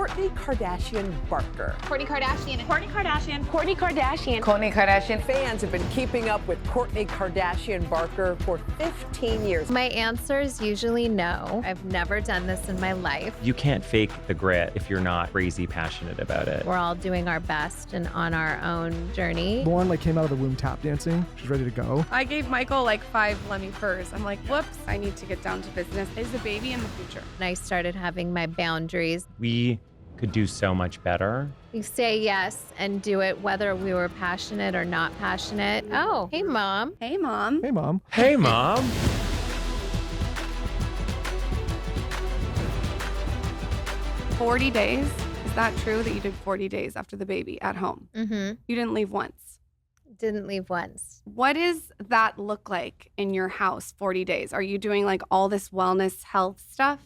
Kourtney Kardashian Barker. Kourtney Kardashian. Kourtney Kardashian. Kourtney Kardashian. Kourtney Kardashian. Fans have been keeping up with Kourtney Kardashian Barker for 15 years. My answer is usually no. I've never done this in my life. You can't fake the grit if you're not crazy passionate about it. We're all doing our best and on our own journey. Lauren came out of the womb tap dancing. She's ready to go. I gave Michael 5 Lemmy furs. I'm like, whoops, I need to get down to business. Is the baby in the future? And I started having my boundaries. We could do so much better. We say yes and do it whether we were passionate or not passionate. Oh, hey, Mom. Hey, Mom. Hey, Mom. Hey, Mom. 40 days. Is that true that you did 40 days after the baby at home? Mm-hmm. You didn't leave once. Didn't leave once. What does that look like in your house, 40 days? Are you doing all this wellness health stuff?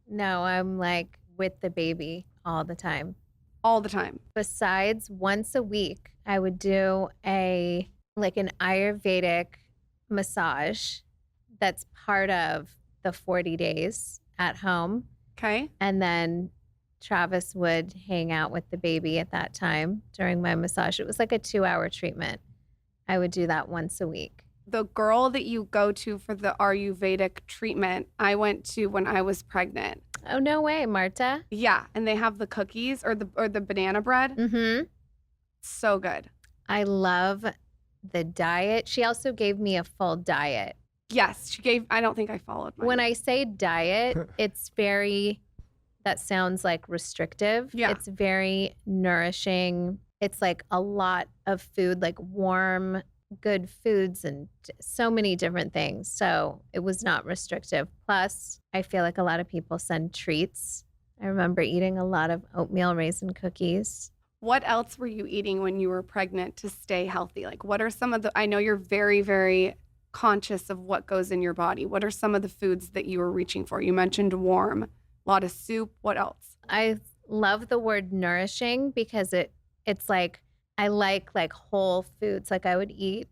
No, I'm with the baby all the time. All the time. Besides, once a week, I would do an Ayurvedic massage that's part of the 40 days at home. Okay. And then Travis would hang out with the baby at that time during my massage. It was like a 2-hour treatment. I would do that once a week. The girl that you go to for the Ayurvedic treatment, I went to when I was pregnant. Oh, no way, Marta. Yeah, and they have the cookies or the banana bread. Mm-hmm. So good. I love the diet. She also gave me a full diet. Yes, I don't think I followed mine. When I say diet, it's that sounds restrictive. Yeah. It's very nourishing. It's a lot of food, warm, good foods and so many different things. So it was not restrictive. Plus, I feel like a lot of people send treats. I remember eating a lot of oatmeal raisin cookies. What else were you eating when you were pregnant to stay healthy? What are some of I know you're very, very conscious of what goes in your body. What are some of the foods that you were reaching for? You mentioned warm, a lot of soup. What else? I love the word nourishing because it's I like whole foods. I would eat,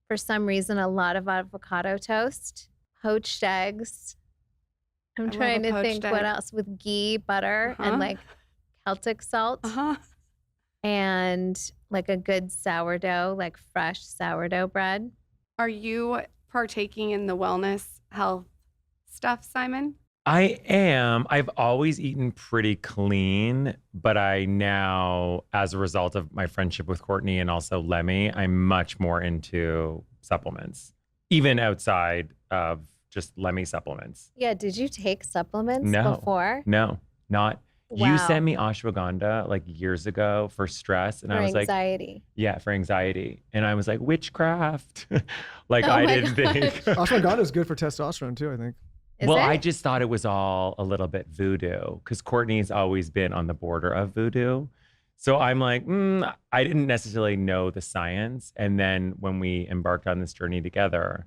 for some reason, a lot of avocado toast, poached eggs. I'm trying to think what else, with ghee, butter, and Celtic salt. And a good sourdough, fresh sourdough bread. Are you partaking in the wellness health stuff, Simon? I am. I've always eaten pretty clean, but I now, as a result of my friendship with Kourtney and also Lemmy, I'm much more into supplements, even outside of just Lemmy supplements. Yeah, did you take supplements No, before? No, not. Wow. You sent me ashwagandha years ago for stress, and I was anxiety. Yeah, for anxiety, and I was like, witchcraft. I my didn't think. Ashwagandha is good for testosterone too, I think. I just thought it was all a little bit voodoo because Kourtney's always been on the border of voodoo. So I'm I didn't necessarily know the science. And then when we embarked on this journey together,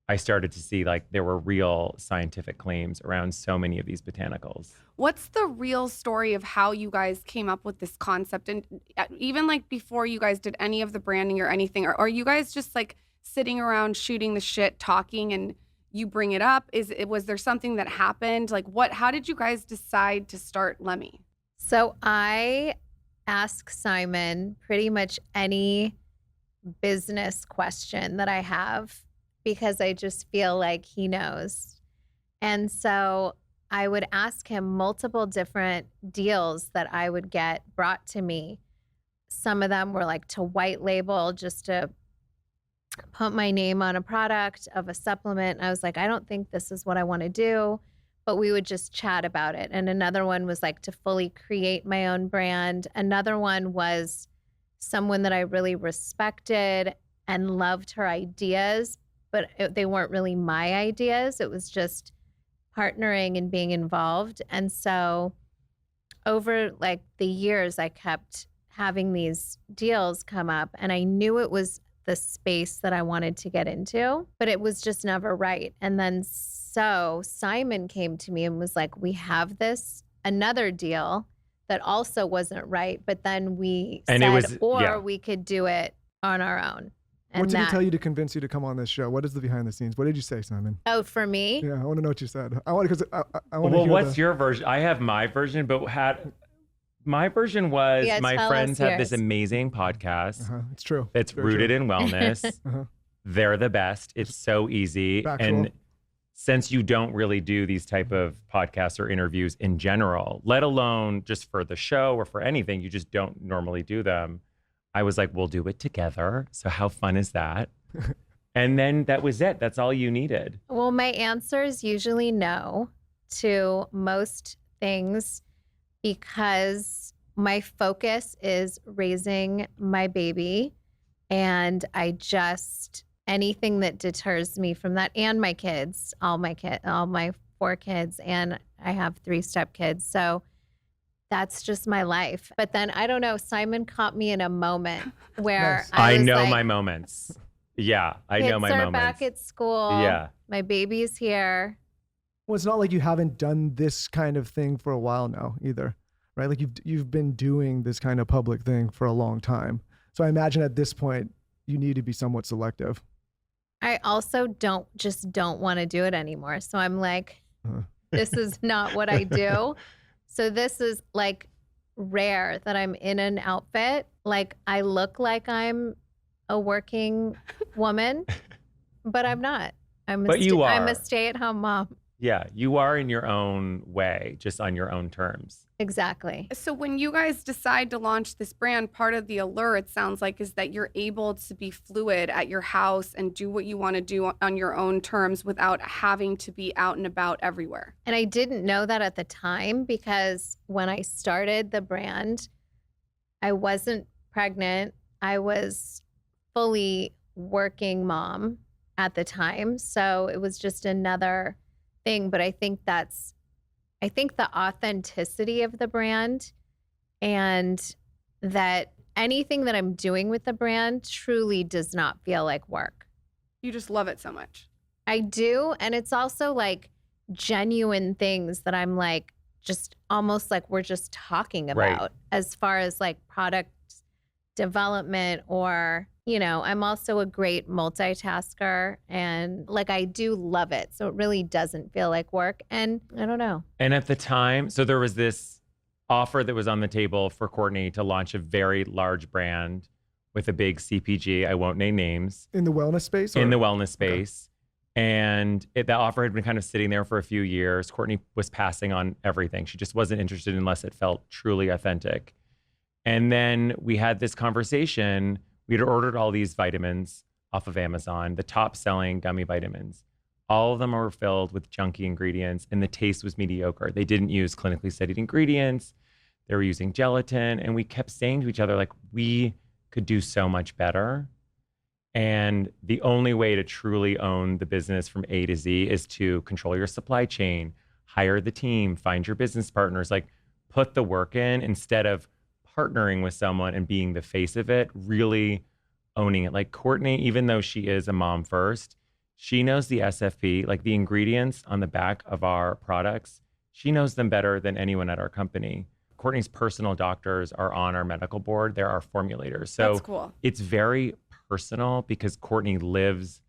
I started to see there were real scientific claims around so many of these botanicals. What's the real story of how you guys came up with this concept? And even before you guys did any of the branding or anything, or are you guys just sitting around shooting the shit, talking, and you bring it up? Was there something that happened? How did you guys decide to start Lemmy? So I ask Simon pretty much any business question that I have because I just feel like he knows. And so I would ask him multiple different deals that I would get brought to me. Some of them were to white label, just to put my name on a product of a supplement. I was I don't think this is what I want to do, but we would just chat about it. And another one was to fully create my own brand. Another one was someone that I really respected and loved her ideas, but they weren't really my ideas. It was just partnering and being involved. And so over the years, I kept having these deals come up, and I knew it was the space that I wanted to get into, but it was just never right. And then so Simon came to me and was we have this another deal that also wasn't right, but then we we could do it on our own. And what did he tell you to convince you to come on this show? What is the behind the scenes? What did you say, Simon? Oh, for me? Yeah, I want to know what you said. I want to What's your version? I have my version, but My version was Yeah, my tell friends us have this yours. amazing podcast. It's true. It's Very rooted true. in wellness. Uh-huh. They're the best. It's so easy. Factual. And since you don't really do these type of podcasts or interviews in general, let alone just for the show or for anything, you just don't normally do them. I was like, we'll do it together. So how fun is that? And then that was it. That's all you needed. Well, my answer is usually no to most things because my focus is raising my baby. And I just, anything that deters me from that, and my kids, all my 4 kids, and I have 3 stepkids. So that's just my life. But then I don't know, Simon caught me in a moment where Nice. I I was know like, my moments. Yeah, I know my kids are moments. back at school. Yeah. My baby's here. Well, it's not like you haven't done this kind of thing for a while now either, right? Like you've been doing this kind of public thing for a long time. So I imagine at this point you need to be somewhat selective. I also don't want to do it anymore. So I'm like, this is not what I do. So this is like rare that I'm in an outfit. Like I look like I'm a working woman, but I'm not. I'm a stay-at-home mom. Yeah, you are in your own way, just on your own terms. Exactly. So when you guys decide to launch this brand, part of the allure, it sounds like, is that you're able to be fluid at your house and do what you want to do on your own terms without having to be out and about everywhere. And I didn't know that at the time because when I started the brand, I wasn't pregnant. I was fully working mom at the time. So it was just another thing. But I think the authenticity of the brand and that anything that I'm doing with the brand truly does not feel like work. You just love it so much. I do. And it's also like genuine things that I'm like, just almost like we're just talking about Right. as far as like product development or, you know, I'm also a great multitasker and like I do love it. So it really doesn't feel like work. And I don't know. And at the time, so there was this offer that was on the table for Kourtney to launch a very large brand with a big CPG. I won't name names. In the wellness space? In the wellness space. And that offer had been kind of sitting there for a few years. Kourtney was passing on everything. She just wasn't interested unless it felt truly authentic. And then we had this conversation. We had ordered all these vitamins off of Amazon, the top selling gummy vitamins. All of them were filled with junky ingredients and the taste was mediocre. They didn't use clinically studied ingredients. They were using gelatin. And we kept saying to each other, like, we could do so much better. And the only way to truly own the business from A to Z is to control your supply chain, hire the team, find your business partners, like put the work in instead of partnering with someone and being the face of it, really owning it. Like Kourtney, even though she is a mom first, she knows the SFP, like the ingredients on the back of our products. She knows them better than anyone at our company. Kourtney's personal doctors are on our medical board. They're our formulators. So That's cool. It's very personal because Kourtney lives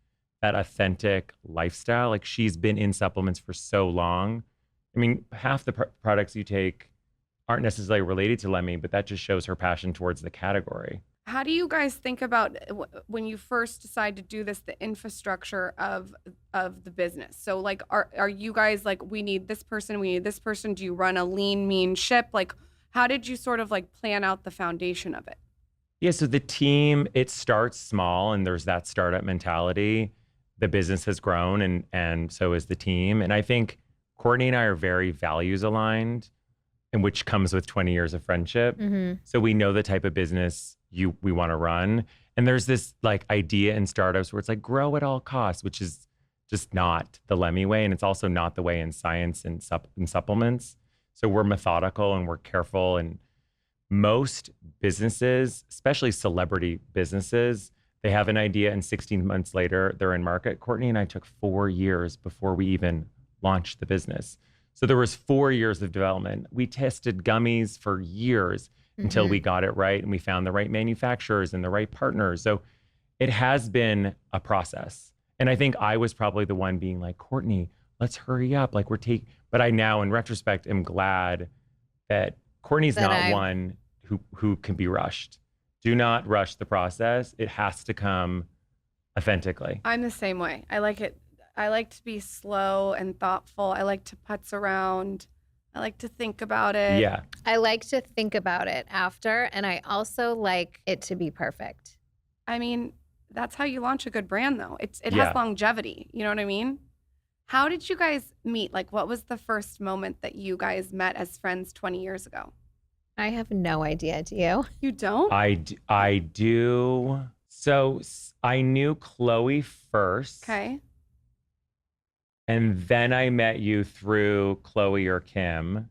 that authentic lifestyle. Like she's been in supplements for so long. I mean, half the products you take aren't necessarily related to Lemmy, but that just shows her passion towards the category. How do you guys think about when you first decide to do this, the infrastructure of the business? So like, are you guys like, we need this person, we need this person? Do you run a lean, mean ship? Like, how did you sort of like plan out the foundation of it? Yeah, so the team, it starts small and there's that startup mentality. The business has grown and so is the team. And I think Kourtney and I are very values aligned, and which comes with 20 years of friendship. Mm-hmm. So we know the type of business we want to run. And there's this like idea in startups where it's like grow at all costs, which is just not the Lemmy way. And it's also not the way in science and supplements. So we're methodical and we're careful. And most businesses, especially celebrity businesses, they have an idea and 16 months later, they're in market. Kourtney and I took 4 years before we even launched the business. So there was 4 years of development. We tested gummies for years until we got it right and we found the right manufacturers and the right partners. So it has been a process. And I think I was probably the one being like, Kourtney, let's hurry up. Like but I now in retrospect am glad that Kourtney's That not one who can be rushed. Do not rush the process. It has to come authentically. I'm the same way. I like it. I like to be slow and thoughtful. I like to putz around. I like to think about it. Yeah. I like to think about it after, and I also like it to be perfect. I mean, that's how you launch a good brand, though. It Yeah. has longevity. You know what I mean? How did you guys meet? Like, what was the first moment that you guys met as friends 20 years ago? I have no idea. Do you? You don't? I do. So I knew Chloe first. Okay. And then I met you through Chloe or Kim.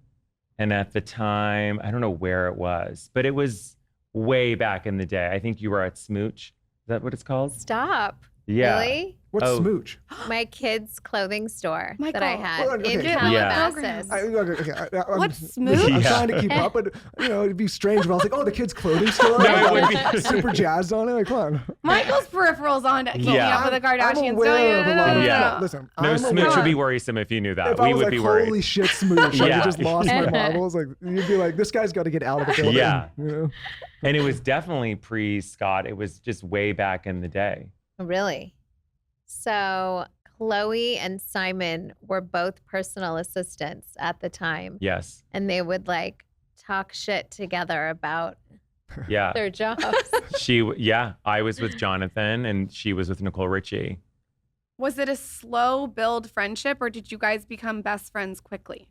And at the time, I don't know where it was, but it was way back in the day. I think you were at Smooch. Is that what it's called? Stop. Yeah. Really? What's Oh. Smooch? My kids' clothing store that I Michael. had Hold on, in okay. Yeah. Calabasas. I'm What's just- Smooch? I'm Yeah. trying to keep up, but it'd be strange when I was like, "Oh, the kids' clothing store." No, it would be- super jazzed on it. Like, come on. Michael's peripherals on keeping Yeah. up with the I'm Kardashians. aware of a lot of Yeah. stuff. Listen, No, I'm Smooch aware. would be worrisome if you knew that. If I We was would like, be worried. holy shit, Smooch! Like, Yeah. you just lost my marbles. Like, you'd be like, this guy's got to get out of the building. Yeah. You know? And it was definitely pre-Scott. It was just way back in the day. Really? So Chloe and Simon were both personal assistants at the time, Yes. and they would like talk shit together about Yeah. their jobs. I was with Jonathan and she was with Nicole Richie. Was it a slow build friendship, or did you guys become best friends quickly?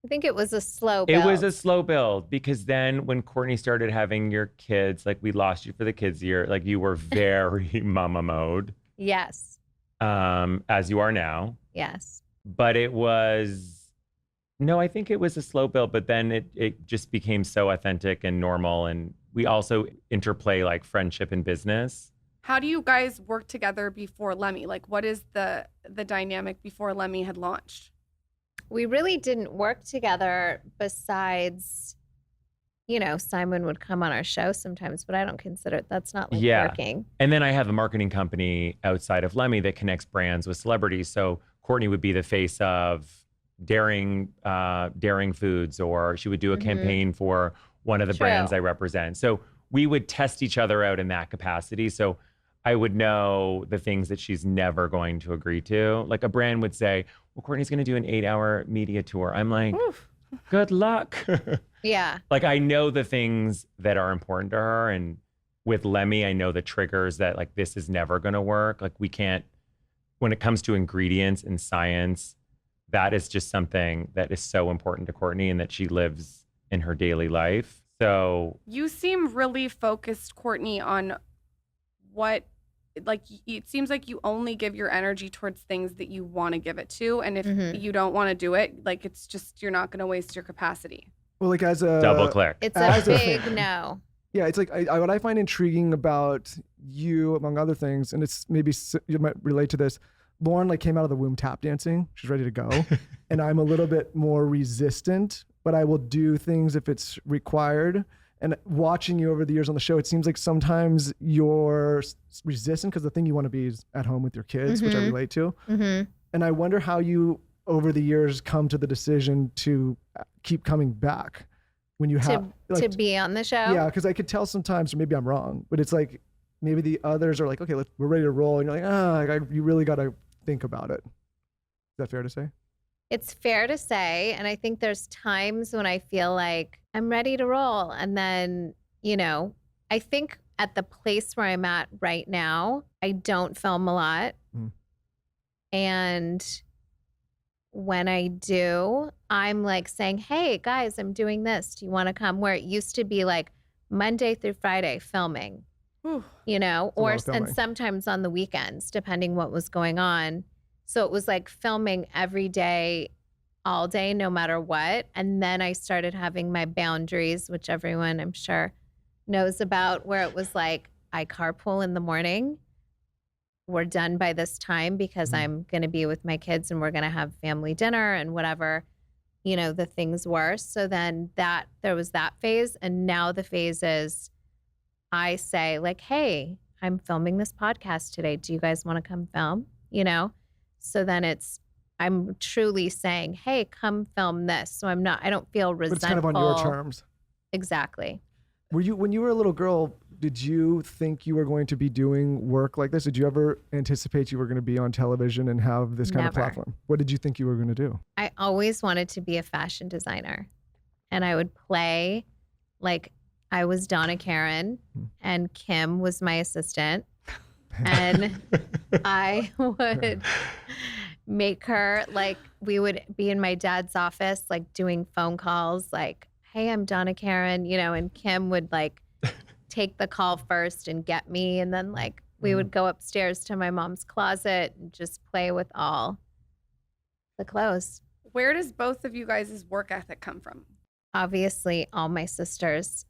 I think it was a slow It build. was a slow build because then when Kourtney started having your kids, like we lost you for the kids year, like you were very mama mode, Yes. as you are now. Yes. But it was, no, I think it was a slow build, but then it just became so authentic and normal. And we also interplay like friendship and business. How do you guys work together before Lemmy? Like, what is the dynamic before Lemmy had launched? We really didn't work together besides, Simon would come on our show sometimes, but I don't consider that's not like Yeah. working. And then I have a marketing company outside of Lemmy that connects brands with celebrities. So Kourtney would be the face of Daring Foods, or she would do a campaign for one of the True. brands I represent. So we would test each other out in that capacity. So I would know the things that she's never going to agree to. Like a brand would say, well, Kourtney's going to do an 8-hour media tour. I'm like, good luck. Yeah. Like I know the things that are important to her. And with Lemmy, I know the triggers that like, this is never going to work. Like we can't, when it comes to ingredients and science, that is just something that is so important to Kourtney and that she lives in her daily life. So You seem really focused, Kourtney, on what, like, it seems like you only give your energy towards things that you want to give it to. And if you don't want to do it, like, it's just, you're not going to waste your capacity. Well, like as a double click. It's As a a big fan. no. Yeah, it's like what I find intriguing about you, among other things, and it's maybe you might relate to this. Lauren like came out of the womb tap dancing. She's ready to go, and I'm a little bit more resistant, but I will do things if it's required. And watching you over the years on the show, it seems like sometimes you're resistant because the thing you want to be is at home with your kids, which I relate to. Mm-hmm. And I wonder how you, over the years, come to the decision to keep coming back when you have To be on the show. yeah, because I could tell sometimes, or maybe I'm wrong, but it's like maybe the others are like, okay, we're ready to roll, and you're like, you really got to think about it. Is that fair to say? It's fair to say. And I think there's times when I feel like I'm ready to roll. And then, I think at the place where I'm at right now, I don't film a lot. And when I do, I'm like saying, hey, guys, I'm doing this. Do you want to come? Where it used to be like Monday through Friday filming, Whew. lot or of filming. and sometimes on the weekends, depending what was going on. So it was like filming every day, all day, no matter what. And then I started having my boundaries, which everyone I'm sure knows about, where it was like, I carpool in the morning. We're done by this time because I'm going to be with my kids and we're going to have family dinner and whatever, the things were. So then there was that phase. And now the phase is I say like, hey, I'm filming this podcast today. Do you guys want to come film? So then it's I'm truly saying, hey, come film this. So I don't feel But resentful. it's kind of on your terms. Exactly. When you were a little girl, did you think you were going to be doing work like this? Did you ever anticipate you were going to be on television and have this kind of Never. platform? What did you think you were going to do? I always wanted to be a fashion designer. And I would play like I was Donna Karen and Kim was my assistant. And I would make her, like, we would be in my dad's office, like doing phone calls, like, hey, I'm Donna Karen, you know, and Kim would like take the call first and get me. And then like we would go upstairs to my mom's closet and just play with all the clothes. Where does both of you guys' work ethic come from? Obviously, all my sisters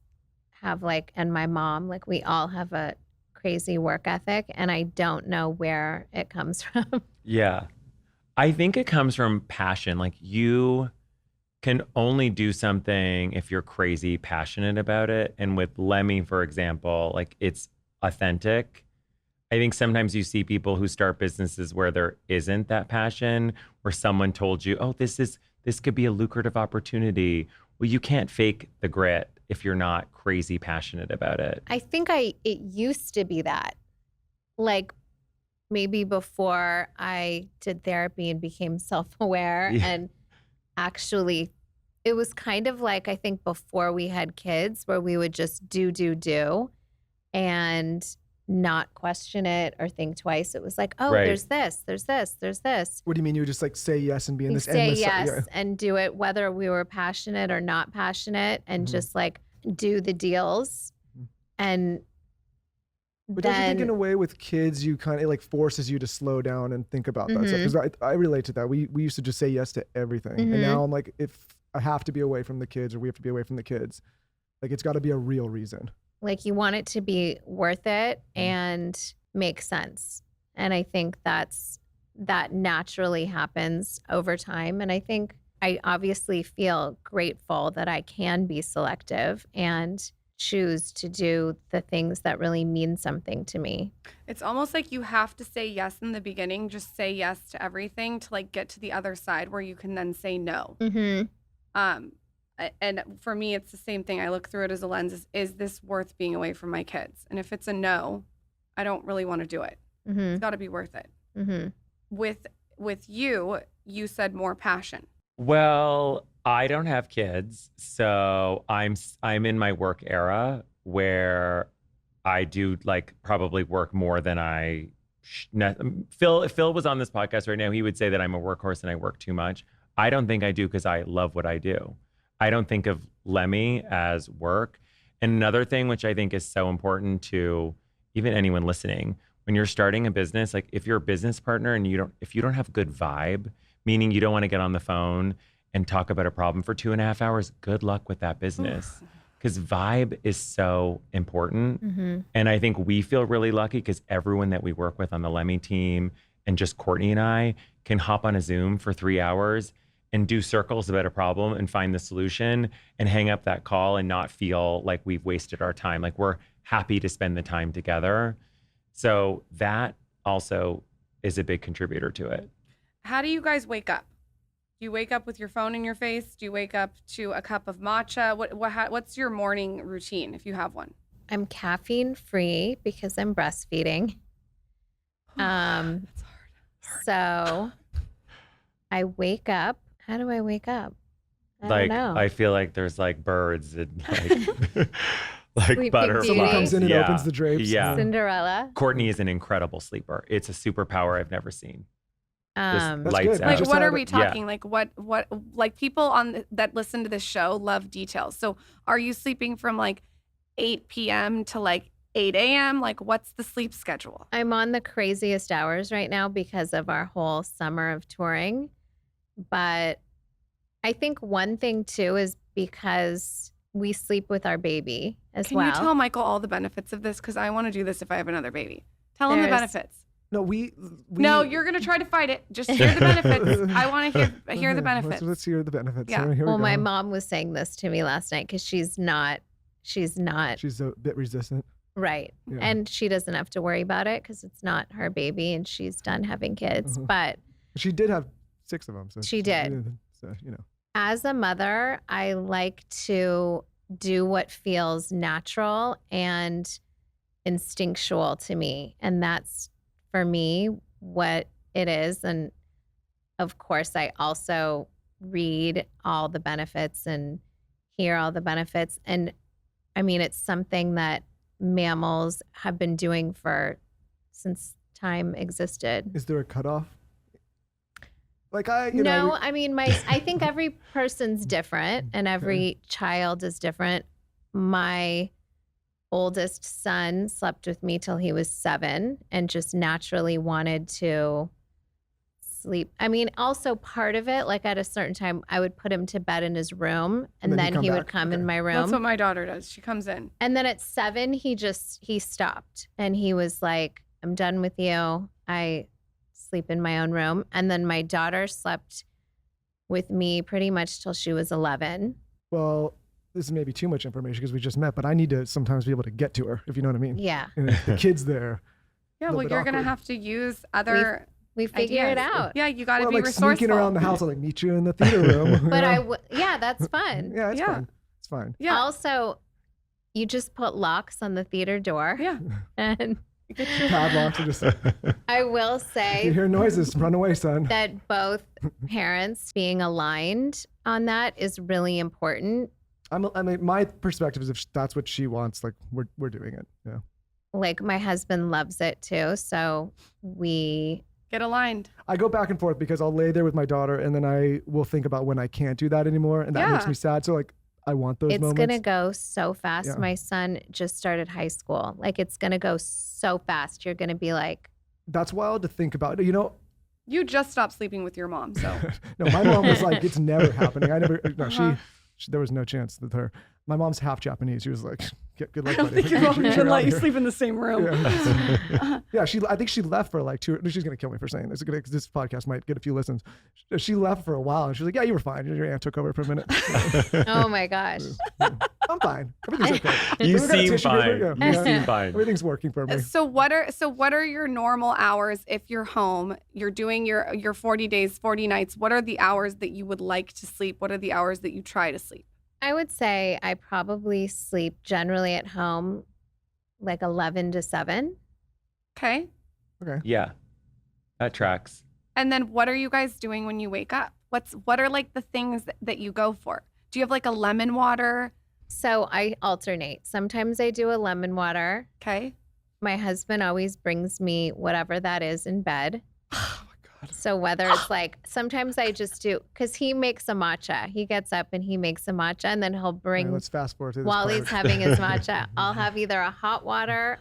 have like, and my mom, like we all have a crazy work ethic, and I don't know where it comes from. Yeah. I think it comes from passion. Like you can only do something if you're crazy passionate about it. And with Lemmy, for example, like it's authentic. I think sometimes you see people who start businesses where there isn't that passion, where someone told you, oh, this could be a lucrative opportunity. Well, you can't fake the grit if you're not crazy passionate about it. I think it used to be that. Like maybe before I did therapy and became self-aware and actually it was kind of like, I think before we had kids where we would just do and not question it or think twice. It was like, oh, Right. there's this. What do you mean you would just like say yes and be in You this say endless yes and do it whether we were passionate or not passionate and just like do the deals. And But then, don't you think in a way with kids, you kind of like forces you to slow down and think about that stuff? Because I relate to that. We used to just say yes to everything. And now I'm like, if I have to be away from the kids or we have to be away from the kids, like it's got to be a real reason. like you want it to be worth it and make sense. And I think that naturally happens over time. And I think I obviously feel grateful that I can be selective and choose to do the things that really mean something to me. It's almost like you have to say yes in the beginning, just say yes to everything to like get to the other side where you can then say no. And for me, it's the same thing. I look through it as a lens. Is this worth being away from my kids? And if it's a no, I don't really want to do it. It's got to be worth it. With you said more passion. Well, I don't have kids, so I'm in my work era where I do like probably work more than I. Phil was on this podcast right now. He would say that I'm a workhorse and I work too much. I don't think I do because I love what I do. I don't think of Lemmy as work. And another thing which I think is so important to even anyone listening, when you're starting a business, like if you're a business partner and if you don't have good vibe, meaning you don't want to get on the phone and talk about a problem for 2.5 hours, good luck with that business. Because vibe is so important. And I think we feel really lucky because everyone that we work with on the Lemmy team and just Kourtney and I can hop on a Zoom for 3 hours and do circles about a problem and find the solution and hang up that call and not feel like we've wasted our time. Like we're happy to spend the time together. So that also is a big contributor to it. How do you guys wake up? Do you wake up with your phone in your face? Do you wake up to a cup of matcha? What's your morning routine if you have one? I'm caffeine free because I'm breastfeeding. That's hard. So I wake up. How do I wake up? I don't know. I feel like there's like birds and like Sleeping butterflies. Beauty. Someone comes in and Yeah. opens the drapes. Yeah. Cinderella. Kourtney is an incredible sleeper. It's a superpower I've never seen. That's Lights good. out. Like, Just what had are we it- talking? Like, what, like people that listen to this show love details. So are you sleeping from like 8 p.m. to like 8 a.m.? Like, what's the sleep schedule? I'm on the craziest hours right now because of our whole summer of touring. But I think one thing too is because we sleep with our baby as Can well. you tell Michael all the benefits of this? Because I want to do this if I have another baby. Tell him the There's- benefits. No, we No, you're going to try to fight it. Just hear the benefits. I want to hear the benefits. Let's hear the benefits. Yeah. Here we Well, go. my mom was saying this to me last night because she's not She's a bit resistant. right. Yeah. And she doesn't have to worry about it because it's not her baby and she's done having kids. But She did have 6 of them. So She did. So, you know. As a mother, I like to do what feels natural and instinctual to me. And that's, for me, what it is. And of course, I also read all the benefits and hear all the benefits. And I mean, it's something that mammals have been doing since time existed. Is there a cutoff? Like I think every person's different and every child is different. My oldest son slept with me till he was 7 and just naturally wanted to sleep. I mean, also part of it, like at a certain time, I would put him to bed in his room and then he would come in my room. That's what my daughter does. She comes in. And then at 7, he stopped and he was like, I'm done with you. I sleep in my own room. And then my daughter slept with me pretty much till she was 11. Well, this is maybe too much information because we just met, but I need to sometimes be able to get to her, if you know what I mean. Yeah. And if the kid's there. Yeah, well, you're going to have to use other We figure it out. Yeah, you got to be like resourceful. Sneaking around the house, I'll like meet you in the theater room. But that's fun. Yeah, it's fun. It's fine. Yeah. Also, you just put locks on the theater door. Yeah. And padlocks are just. I will If you say hear noises, run away, son. that both parents being aligned on that is really important. I mean, my perspective is if that's what she wants, like we're doing it. Yeah. Like my husband loves it too, so we get aligned. I go back and forth because I'll lay there with my daughter and then I will think about when I can't do that anymore, and that makes me sad. So like I want those moments. It's gonna go so fast. Yeah. My son just started high school. Like it's gonna go so fast. You're gonna be like, that's wild to think about. You know, you just stopped sleeping with your mom, so no, my mom was like, it's never happening. I never. No, she there was no chance with her. My mom's half Japanese. She was like, good luck, I don't buddy. think your mom even let you sleep in the same room. Yeah, I think she left for like 2. She's gonna kill me for saying this. This podcast might get a few listens. She left for a while, and she was like, "Yeah, you were fine. Your aunt took over for a minute." oh my gosh. I'm fine. Everything's okay. You seem fine. You seem fine. Everything's working for me. So what are your normal hours if you're home? You're doing your 40 days, 40 nights. What are the hours that you would like to sleep? What are the hours that you try to sleep? I would say I probably sleep generally at home like 11 to 7. Okay. Okay. Yeah, that tracks. And then what are you guys doing when you wake up? What are like the things that you go for? Do you have like a lemon water? So I alternate. Sometimes I do a lemon water. Okay. My husband always brings me whatever that is in bed. Oh my God. So whether it's like, sometimes I just do, because he makes a matcha. He gets up and he makes a matcha and then he'll bring, All right, let's fast forward to this while part. he's having his matcha, I'll have either a hot water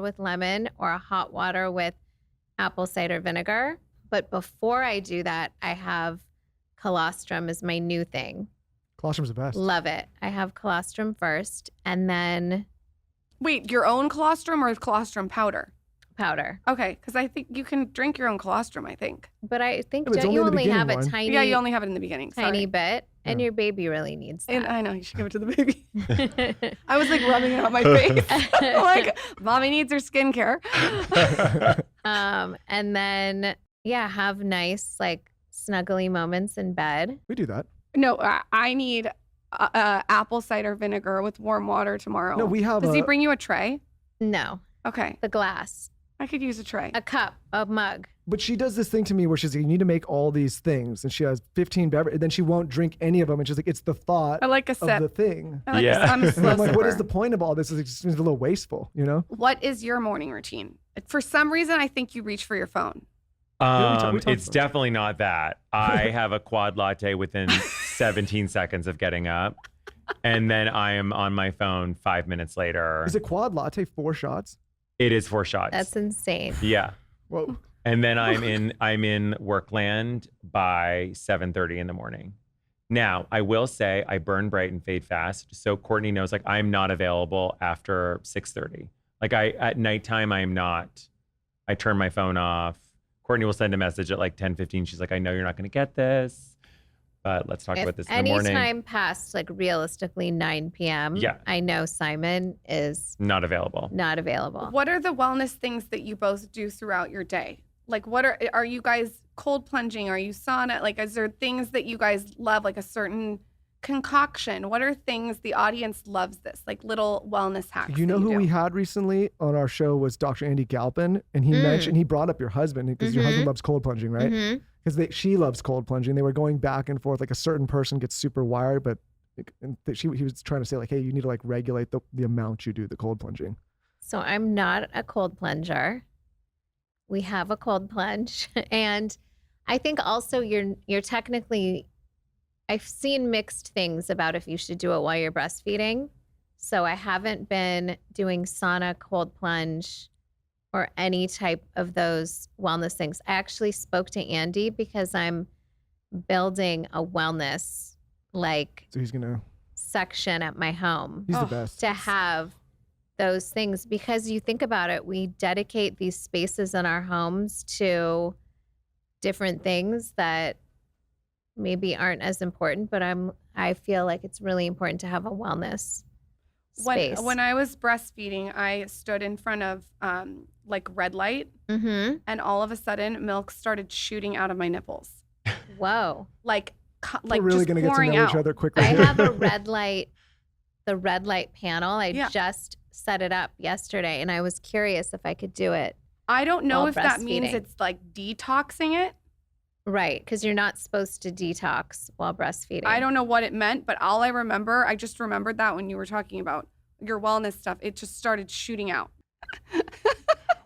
with lemon, or a hot water with apple cider vinegar. But before I do that, I have colostrum is my new thing. Colostrum's the best. Love it. I have colostrum first and then Wait, your own colostrum or colostrum powder? powder. Okay, because I think you can drink your own colostrum, I think. But I think, Yeah, but it's don't you only the only have a beginning one. tiny, Yeah, you only have it in the beginning. tiny Sorry. bit? And Yeah. your baby really needs And that. I know, you should give it to the baby. I was like rubbing it on my face. Like, mommy needs her skincare. And then, yeah, have nice, like, snuggly moments in bed. We do that. No, I need apple cider vinegar with warm water tomorrow. No, we have Does he bring you a tray? No, Okay, the glass, I could use a tray. a cup, a mug. But she does this thing to me where she's like, you need to make all these things. And she has 15 beverages, and then she won't drink any of them. And she's like, it's the thought I like a of sip. the thing. I like Yeah. I'm a And slow I'm like, what is sipper. the point of all this? It just seems a little wasteful, you know? What is your morning routine? For some reason, I think you reach for your phone. we talked It's about definitely not that. I have a quad latte within 17 seconds of getting up, and then I am on my phone 5 minutes later. Is it quad latte 4 shots? It is 4 shots. That's insane. Yeah. Whoa. And then I'm in workland by 7:30 in the morning. Now, I will say I burn bright and fade fast. So Kourtney knows, like, I'm not available after 6:30. Like, at nighttime, I am not. I turn my phone off. Kourtney will send a message at like 10:15. She's like, I know you're not going to get this, but let's talk about this in the morning. Any time past, like, realistically 9 p.m., Yeah. I know Simon is Not available. not available. What are the wellness things that you both do throughout your day? Like, what are you guys cold plunging? Are you sauna? Like, is there things that you guys love, like a certain concoction? What are things the audience loves this, like little wellness hacks? You know that who do? we had recently on our show was Dr. Andy Galpin, and he mentioned, he brought up your husband because your husband loves cold plunging, right? Because she loves cold plunging. They were going back and forth. Like a certain person gets super wired, but he was trying to say like, hey, you need to like regulate the amount you do the cold plunging. So I'm not a cold plunger. We have a cold plunge, and I think also you're technically. I've seen mixed things about if you should do it while you're breastfeeding. So I haven't been doing sauna, cold plunge, or any type of those wellness things. I actually spoke to Andy because I'm building a wellness So he's gonna section at my home. He's the best. To have those things, because you think about it, we dedicate these spaces in our homes to different things that maybe aren't as important, but I feel like it's really important to have a wellness space. When I was breastfeeding, I stood in front of like red light, and all of a sudden milk started shooting out of my nipples. Whoa. Like We're really just gonna get to pouring know out. each other quickly. I here. have a red light, the red light panel. I just set it up yesterday, and I was curious if I could do it. I don't know while if that means breastfeeding. it's like detoxing it. Right, because you're not supposed to detox while breastfeeding. I don't know what it meant, but all I just remembered that when you were talking about your wellness stuff, it just started shooting out.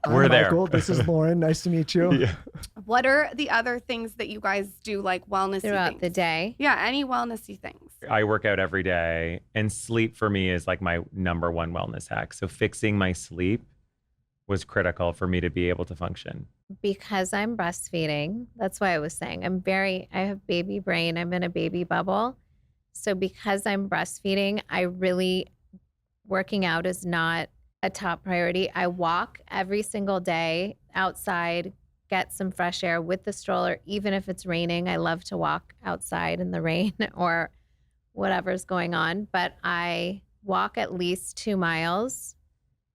We're I'm there. Michael. This is Lauren. Nice to meet you. Yeah. What are the other things that you guys do, like wellnessy throughout things? the day. Yeah, any wellnessy things. I work out every day, and sleep for me is like my number one wellness hack. So fixing my sleep was critical for me to be able to function. Because I'm breastfeeding, that's why I was saying I have baby brain. I'm in a baby bubble. So because I'm breastfeeding, working out is not a top priority. I walk every single day outside, get some fresh air with the stroller, even if it's raining. I love to walk outside in the rain or whatever's going on, but I walk at least 2 miles.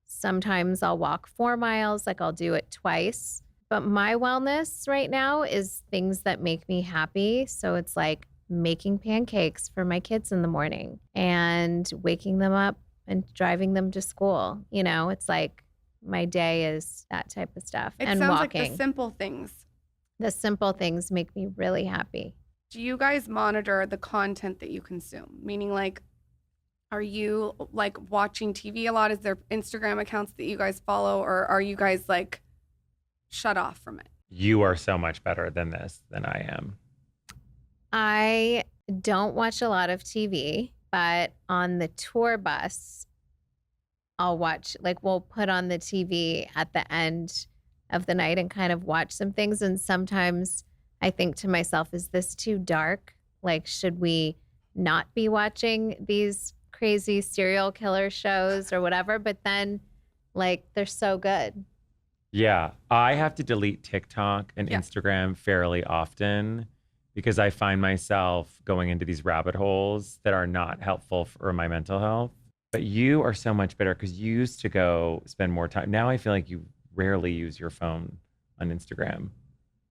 Sometimes I'll walk 4 miles, like I'll do it twice. But my wellness right now is things that make me happy. So it's like making pancakes for my kids in the morning and waking them up and driving them to school. You know, it's like my day is that type of stuff. It and sounds walking. like the simple things. The simple things make me really happy. Do you guys monitor the content that you consume? Meaning, like, are you like watching TV a lot? Is there Instagram accounts that you guys follow, or are you guys like shut off from it? You are so much better than I am. I don't watch a lot of TV, but on the tour bus, I'll watch, like we'll put on the TV at the end of the night and kind of watch some things. And sometimes I think to myself, is this too dark? Like, should we not be watching these crazy serial killer shows or whatever? But then, like, they're so good. Yeah, I have to delete TikTok and Yeah. Instagram fairly often because I find myself going into these rabbit holes that are not helpful for my mental health. But you are so much better because you used to go spend more time. Now I feel like you rarely use your phone on Instagram.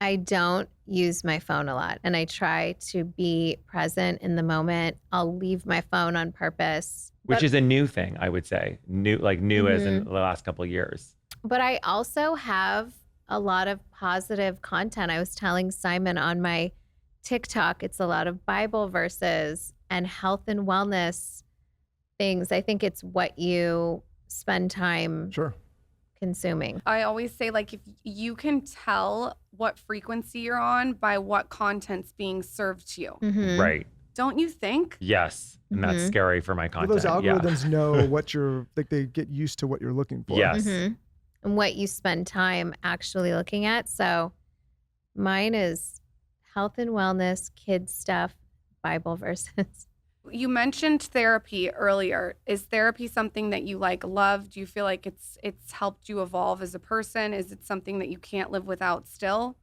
I don't use my phone a lot, and I try to be present in the moment. I'll leave my phone on purpose. Which is a new thing, I would say. New as in the last couple of years. But I also have a lot of positive content. I was telling Simon on my TikTok, it's a lot of Bible verses and health and wellness things. I think it's what you spend time consuming. I always say, like, if you can tell what frequency you're on by what content's being served to you. Right. Don't you think? Yes. And that's scary for my Well, content. those algorithms know what you're like. They get used to what you're looking for. Yes. And what you spend time actually looking at. So mine is health and wellness, kids stuff, Bible verses. You mentioned therapy earlier. Is therapy something that you like love? Do you feel like it's helped you evolve as a person? Is it something that you can't live without still?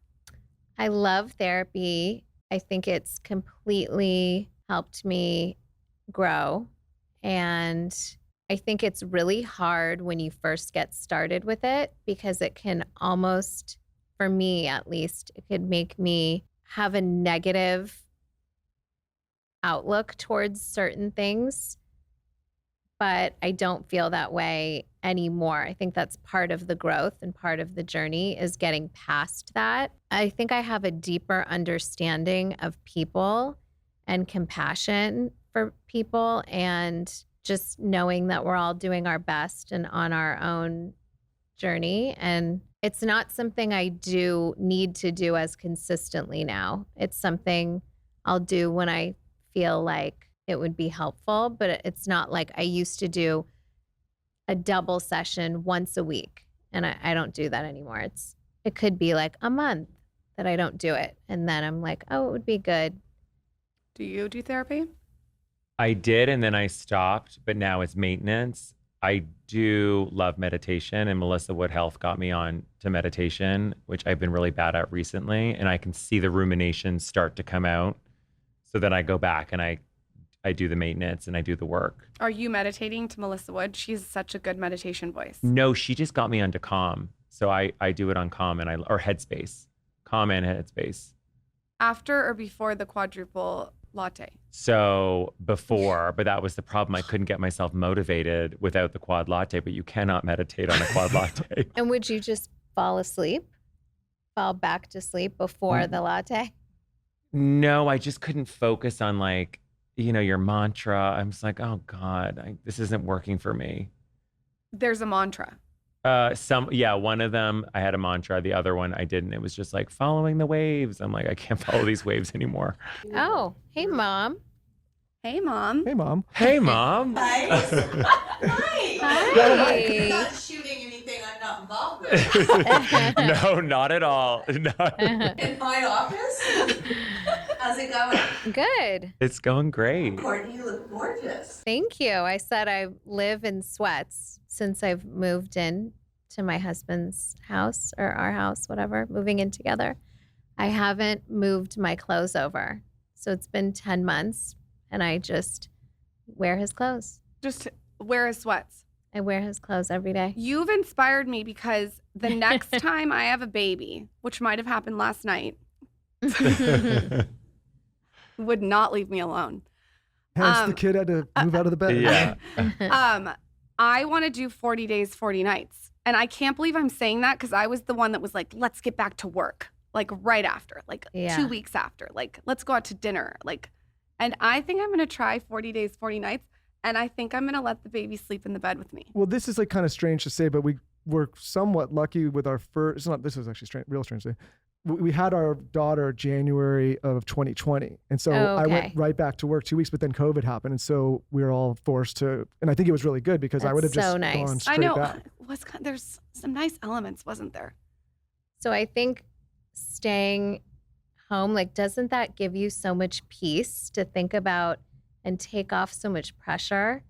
I love therapy. I think it's completely helped me grow. And I think it's really hard when you first get started with it because it can almost for me at least, it could make me have a negative outlook towards certain things. But I don't feel that way anymore. I think that's part of the growth and part of the journey is getting past that. I think I have a deeper understanding of people and compassion for people, and just knowing that we're all doing our best and on our own journey. And it's not something I do need to do as consistently now. It's something I'll do when I feel like it would be helpful, but it's not like I used to do a double session once a week, and I don't do that anymore. It could be like a month that I don't do it, and then I'm like, oh, it would be good. Do you do therapy? I did, and then I stopped, but now it's maintenance. I do love meditation, and Melissa Wood Health got me on to meditation, which I've been really bad at recently, and I can see the ruminations start to come out. So then I go back and I do the maintenance and I do the work. Are you meditating to Melissa Wood? She's such a good meditation voice. No, she just got me onto Calm. So I do it on Calm or Headspace. Calm and Headspace. After or before the quadruple latte? So before, but that was the problem. I couldn't get myself motivated without the quad latte, but you cannot meditate on a quad latte. And would you just fall back to sleep before the latte? No, I just couldn't focus on your mantra. I'm just like, oh God, this isn't working for me. There's a mantra. One of them I had a mantra. The other one I didn't. It was just like following the waves. I'm like, I can't follow these waves anymore. Oh, hey mom. Hey mom. Hey, mom. Hey mom. Hi. Hi. You're not shooting anything I'm not involved with. No, not at all. In my office? How's it going? Good. It's going great. Kourtney, you look gorgeous. Thank you. I said I live in sweats since I've moved in to my husband's house or our house, whatever, moving in together. I haven't moved my clothes over. So it's been 10 months and I just wear his clothes. Just wear his sweats. I wear his clothes every day. You've inspired me because the next time I have a baby, which might have happened last night, would not leave me alone. Hence the kid had to move out of the bed. Yeah. I want to do 40 days, 40 nights. And I can't believe I'm saying that because I was the one that was like, let's get back to work. Like right after, 2 weeks after, let's go out to dinner. And I think I'm going to try 40 days, 40 nights. And I think I'm going to let the baby sleep in the bed with me. Well, this is kind of strange to say, but we were somewhat lucky with our first, this is actually real strange to say. We had our daughter January of 2020. And so I went right back to work 2 weeks, but then COVID happened. And so we were all forced to, and I think it was really good because I would have just gone straight back. There's some nice elements, wasn't there? So I think staying home, doesn't that give you so much peace to think about and take off so much pressure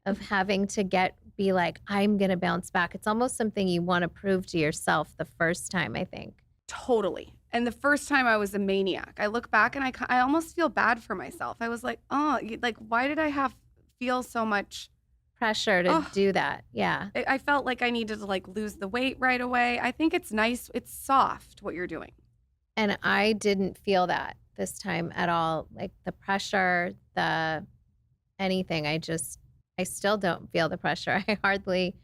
of having to be like, I'm going to bounce back. It's almost something you want to prove to yourself the first time, I think. Totally. And the first time I was a maniac. I look back and I almost feel bad for myself. I was like, oh, why did I feel so much pressure to do that? Yeah. I felt like I needed to lose the weight right away. I think it's nice. It's soft what you're doing. And I didn't feel that this time at all. The pressure, anything. I still don't feel the pressure. I hardly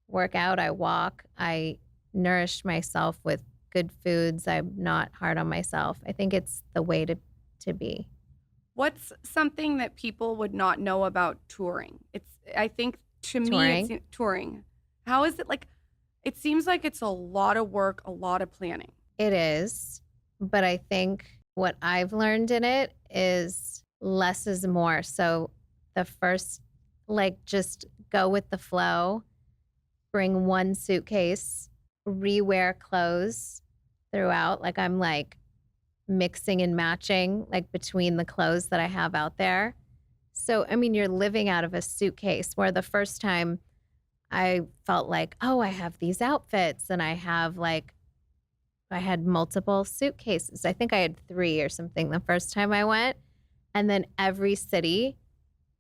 work out. I walk. I nourish myself with good foods. I'm not hard on myself. I think it's the way to be. What's something that people would not know about touring? I think to touring? Me, it's touring. How is it it seems like it's a lot of work, a lot of planning. It is. But I think what I've learned in it is less is more. So the first, just go with the flow, bring one suitcase, rewear clothes throughout. I'm mixing and matching between the clothes that I have out there. So, you're living out of a suitcase where the first time I felt I have these outfits and I have I had multiple suitcases. I think I had 3 or something the first time I went. And then every city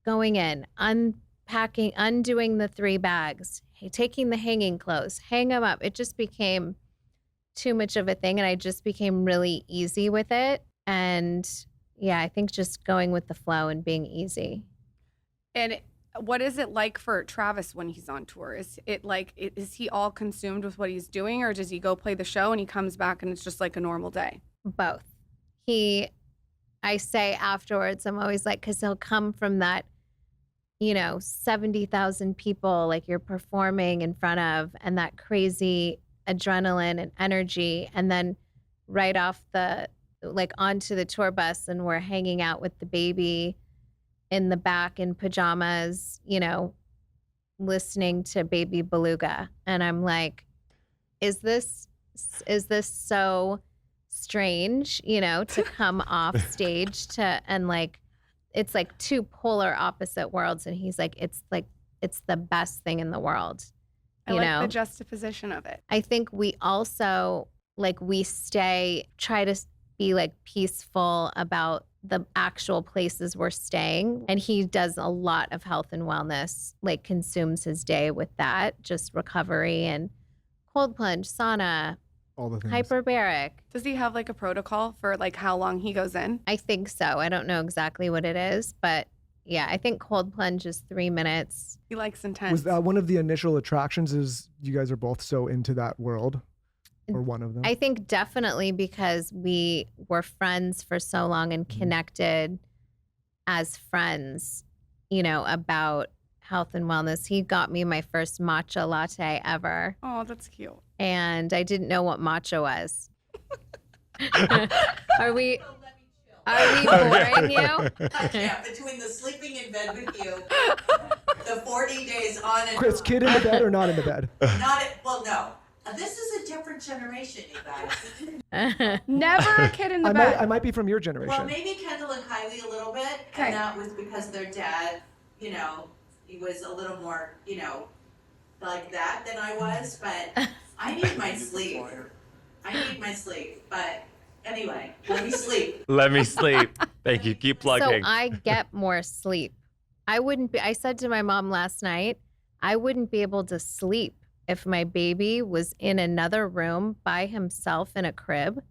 going in, unpacking, undoing the 3 bags, taking the hanging clothes, hang them up. It just became too much of a thing, and I just became really easy with it. And yeah, I think just going with the flow and being easy. And what is it like for Travis when he's on tour? Is it like, is he all consumed with what he's doing, or does he go play the show and he comes back and it's just like a normal day? Both. I say afterwards, I'm always like, because he'll come from that, 70,000 people like you're performing in front of, and that crazy adrenaline and energy. And then right off onto the tour bus, and we're hanging out with the baby in the back in pajamas, listening to Baby Beluga. And I'm like, is this so strange, to come off stage it's like two polar opposite worlds. And he's like, it's the best thing in the world. I like the juxtaposition of it. I think we also try to be like peaceful about the actual places we're staying. And he does a lot of health and wellness, like consumes his day with that, just recovery and cold plunge, sauna, All the things. hyperbaric. Does he have like a protocol for like how long he goes in? I think so. I don't know exactly what it is, but yeah, I think cold plunge is 3 minutes. He likes intense. Was that one of the initial attractions? Is you guys are both so into that world, or one of them? I think definitely because we were friends for so long and connected as friends, about health and wellness. He got me my first matcha latte ever. Oh, that's cute. And I didn't know what matcha was. Are we boring you? Yeah, between the sleeping in bed with you, the 40 days on and Chris, kid in the bed or not in the bed? no. This is a different generation, you guys. Never a kid in the bed. I might be from your generation. Well, maybe Kendall and Kylie a little bit, Okay. and that was because their dad, he was a little more, like that than I was, but I need my sleep. But anyway, let me sleep. Let me sleep. Thank you. Keep plugging. So I get more sleep. I said to my mom last night, I wouldn't be able to sleep if my baby was in another room by himself in a crib.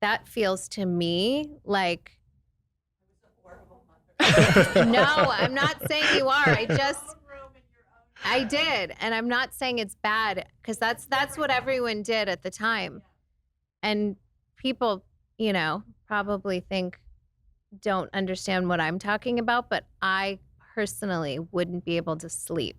That feels to me like, no, I'm not saying you are. I did. And I'm not saying it's bad, because that's what everyone did at the time. And people, probably don't understand what I'm talking about, but I personally wouldn't be able to sleep.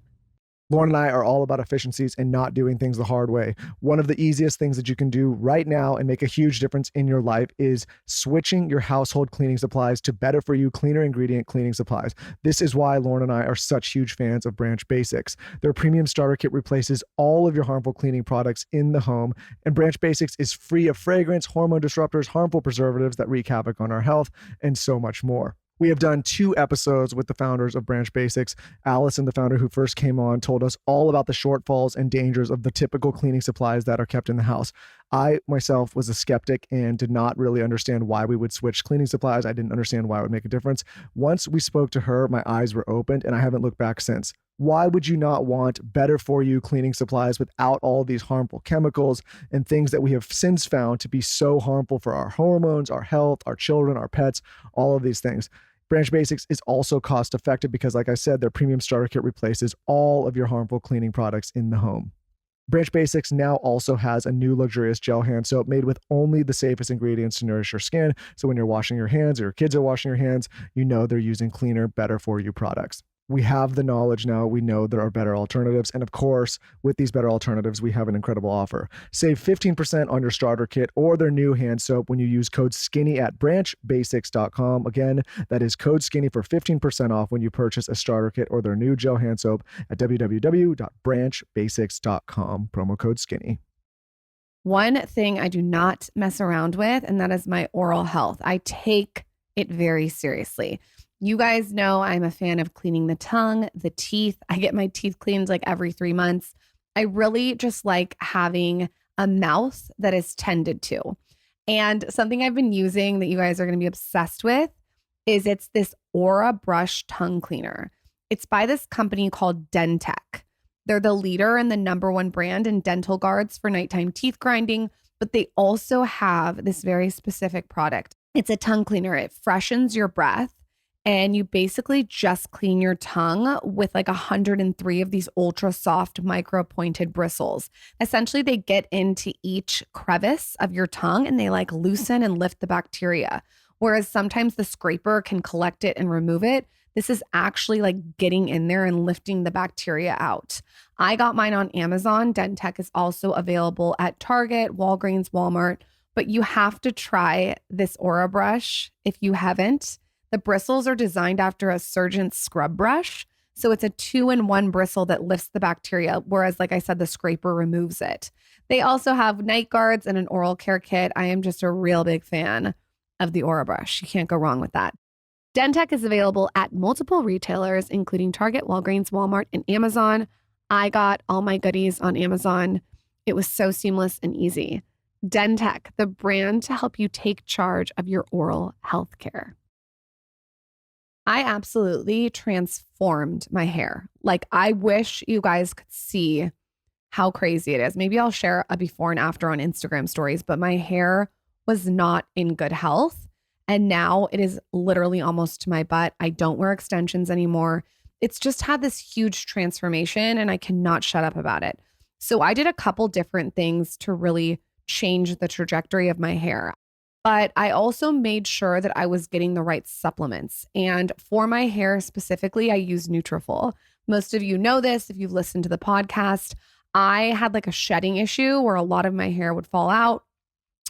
Lauren and I are all about efficiencies and not doing things the hard way. One of the easiest things that you can do right now and make a huge difference in your life is switching your household cleaning supplies to better for you, cleaner ingredient cleaning supplies. This is why Lauren and I are such huge fans of Branch Basics. Their premium starter kit replaces all of your harmful cleaning products in the home, and Branch Basics is free of fragrance, hormone disruptors, harmful preservatives that wreak havoc on our health, and so much more. We have done 2 episodes with the founders of Branch Basics. Allison, the founder who first came on, told us all about the shortfalls and dangers of the typical cleaning supplies that are kept in the house. I myself was a skeptic and did not really understand why we would switch cleaning supplies. I didn't understand why it would make a difference. Once we spoke to her, my eyes were opened, and I haven't looked back since. Why would you not want better for you cleaning supplies without all these harmful chemicals and things that we have since found to be so harmful for our hormones, our health, our children, our pets, all of these things? Branch Basics is also cost effective because, like I said, their premium starter kit replaces all of your harmful cleaning products in the home. Branch Basics now also has a new luxurious gel hand soap made with only the safest ingredients to nourish your skin. So when you're washing your hands or your kids are washing your hands, you know they're using cleaner, better for you products. We have the knowledge now. We know there are better alternatives. And of course, with these better alternatives, we have an incredible offer. Save 15% on your starter kit or their new hand soap when you use code SKINNY at branchbasics.com. Again, that is code SKINNY for 15% off when you purchase a starter kit or their new gel hand soap at www.branchbasics.com. Promo code SKINNY. One thing I do not mess around with, and that is my oral health. I take it very seriously. You guys know I'm a fan of cleaning the tongue, the teeth. I get my teeth cleaned like every 3 months. I really just like having a mouth that is tended to. And something I've been using that you guys are going to be obsessed with is it's this Aura Brush Tongue Cleaner. It's by this company called Dentec. They're the leader and the #1 brand in dental guards for nighttime teeth grinding, but they also have this very specific product. It's a tongue cleaner. It freshens your breath. And you basically just clean your tongue with like 103 of these ultra soft micro pointed bristles. Essentially, they get into each crevice of your tongue and they like loosen and lift the bacteria. Whereas sometimes the scraper can collect it and remove it. This is actually like getting in there and lifting the bacteria out. I got mine on Amazon. DenTek is also available at Target, Walgreens, Walmart. But you have to try this Aura brush if you haven't. The bristles are designed after a surgeon's scrub brush. So it's a 2-in-1 bristle that lifts the bacteria, whereas, like I said, the scraper removes it. They also have night guards and an oral care kit. I am just a real big fan of the Aura brush. You can't go wrong with that. DenTek is available at multiple retailers, including Target, Walgreens, Walmart, and Amazon. I got all my goodies on Amazon. It was so seamless and easy. DenTek, the brand to help you take charge of your oral health care. I absolutely transformed my hair. Like, I wish you guys could see how crazy it is. Maybe I'll share a before and after on Instagram stories, but my hair was not in good health. And now it is literally almost to my butt. I don't wear extensions anymore. It's just had this huge transformation and I cannot shut up about it. So I did a couple different things to really change the trajectory of my hair. But I also made sure that I was getting the right supplements. And for my hair specifically, I use Nutrafol. Most of you know this if you've listened to the podcast. I had like a shedding issue where a lot of my hair would fall out.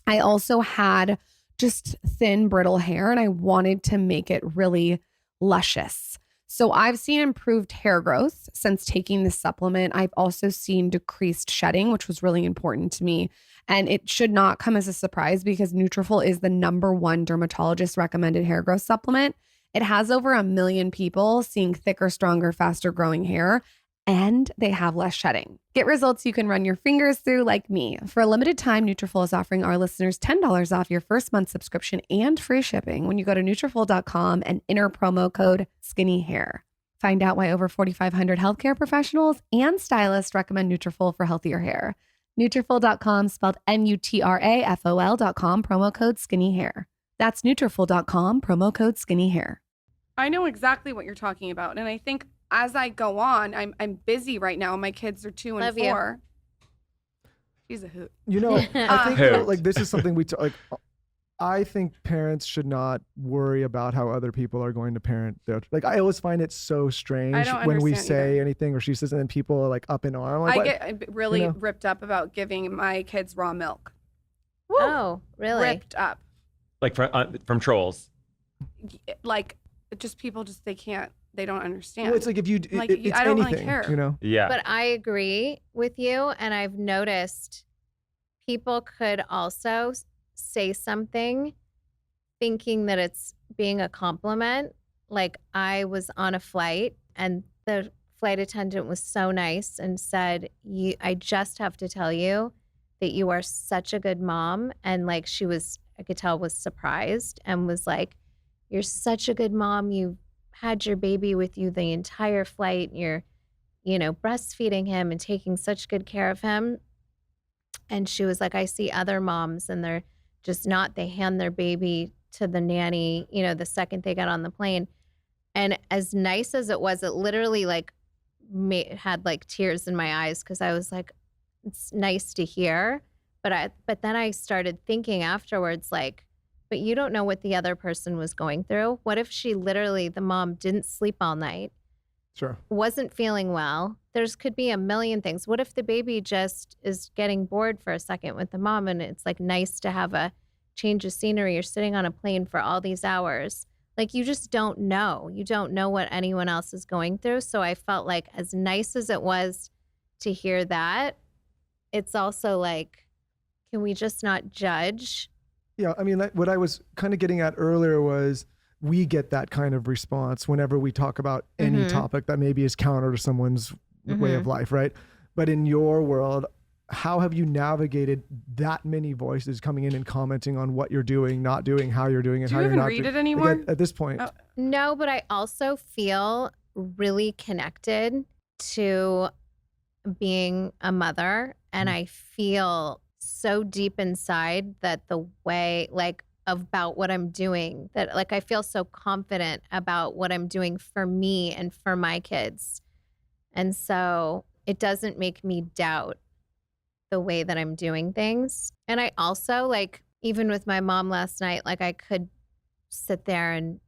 I also had just thin, brittle hair, and I wanted to make it really luscious. So I've seen improved hair growth since taking this supplement. I've also seen decreased shedding, which was really important to me. And it should not come as a surprise because Nutrafol is the #1 dermatologist recommended hair growth supplement. It has over 1 million people seeing thicker, stronger, faster growing hair, and they have less shedding. Get results you can run your fingers through like me. For a limited time, Nutrafol is offering our listeners $10 off your first month subscription and free shipping when you go to Nutrafol.com and enter promo code SkinnyHair. Find out why over 4,500 healthcare professionals and stylists recommend Nutrafol for healthier hair. Nutrafol.com, spelled Nutrafol.com, promo code SkinnyHair. That's Nutrafol.com, promo code SkinnyHair. I know exactly what you're talking about. And I think as I go on, I'm busy right now. My kids are 2 and Love 4. She's a hoot. You know, I think Hoot. like this is something I think parents should not worry about how other people are going to parent their, like, I always find it so strange when we understand say either. anything or she says, and then people are like up in arm. Like, I what? get really You know? ripped up about giving my kids raw milk. Oh, really? Ripped up. Like from trolls. Like, just people just, they don't understand. Well, it's like if you, Like, it's I don't really anything, care. you know? Yeah. But I agree with you. And I've noticed people could also say something thinking that it's being a compliment. Like, I was on a flight and the flight attendant was so nice and said, I just have to tell you that you are such a good mom. And like, she was, I could tell, was surprised and was like, you're such a good mom. You had your baby with you the entire flight. You're, breastfeeding him and taking such good care of him. And she was like, I see other moms and they're just not, they hand their baby to the nanny, the second they got on the plane. And as nice as it was, it literally like had like tears in my eyes because I was like, it's nice to hear. But then I started thinking afterwards, like, but you don't know what the other person was going through. What if she literally, the mom, didn't sleep all night? Sure. Wasn't feeling well. Could be a million things. What if the baby just is getting bored for a second with the mom and it's like nice to have a change of scenery? You're sitting on a plane for all these hours. Like, you just don't know. You don't know what anyone else is going through. So I felt like as nice as it was to hear that, it's also like, can we just not judge? Yeah, I mean, what I was kind of getting at earlier was we get that kind of response whenever we talk about any topic that maybe is counter to someone's way of life, right? But in your world, how have you navigated that many voices coming in and commenting on what you're doing, not doing, how you're doing it, Do how you you're even not read doing it anymore? At this point. Oh. No, but I also feel really connected to being a mother, and I feel so deep inside that the way, like, about what I'm doing, that like I feel so confident about what I'm doing for me and for my kids. And so it doesn't make me doubt the way that I'm doing things. And I also, like, even with my mom last night, like I could sit there and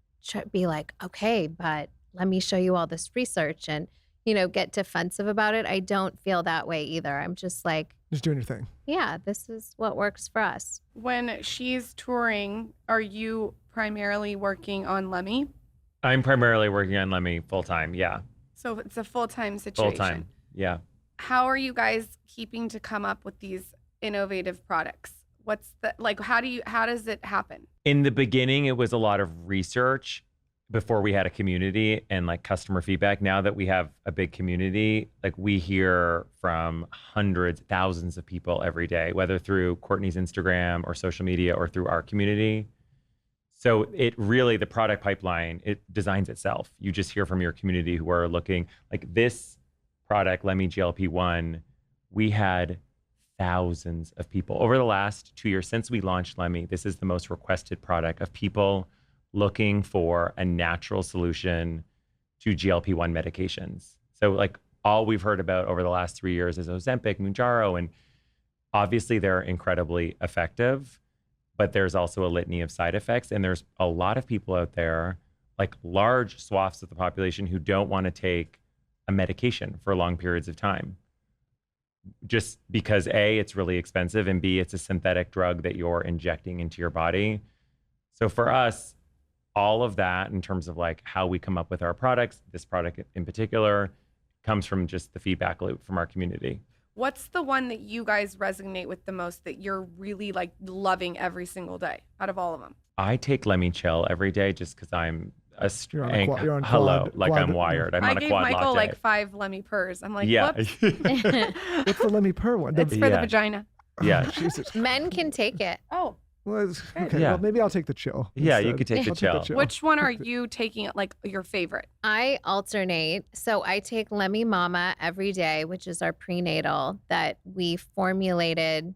be like, okay, but let me show you all this research and, you know, get defensive about it. I don't feel that way either. I'm just like, Just doing your thing. yeah, this is what works for us. When she's touring, are you primarily working on Lemmy? I'm primarily working on Lemmy full time. Yeah. So it's a full-time situation. Full time. Yeah. How are you guys keeping to come up with these innovative products? What's the, like, how does it happen? In the beginning, it was a lot of research before we had a community and like customer feedback. Now that we have a big community, like we hear from hundreds, thousands of people every day, whether through Kourtney's Instagram or social media or through our community. So it really, the product pipeline, it designs itself. You just hear from your community who are looking, like this product, Lemmy GLP-1, we had thousands of people over the last 2 years since we launched Lemmy. This is the most requested product of people looking for a natural solution to GLP-1 medications. So like all we've heard about over the last 3 years is Ozempic, Mounjaro, and obviously they're incredibly effective, but there's also a litany of side effects. And there's a lot of people out there, like large swaths of the population, who don't want to take a medication for long periods of time. Just because A, it's really expensive, and B, it's a synthetic drug that you're injecting into your body. So for us, all of that in terms of like how we come up with our products, this product in particular, comes from just the feedback loop from our community. What's the one that you guys resonate with the most that you're really like loving every single day out of all of them? I take Lemmy Chill every day just because I'm You're on hello, quad, like quad, I'm wired. I'm I on a gave quad Michael latte. like 5 Lemmy purrs. I'm like, Yeah. whoops, What's the Lemmy Purr one? it's for the Yeah. vagina. Yeah. Jesus. Men can take it. Oh, Well, okay. Yeah. Well, maybe I'll take the chill. Yeah, you instead. could take the I'll chill. which one are you taking like your favorite? I alternate. So I take Lemmy Mama every day, which is our prenatal that we formulated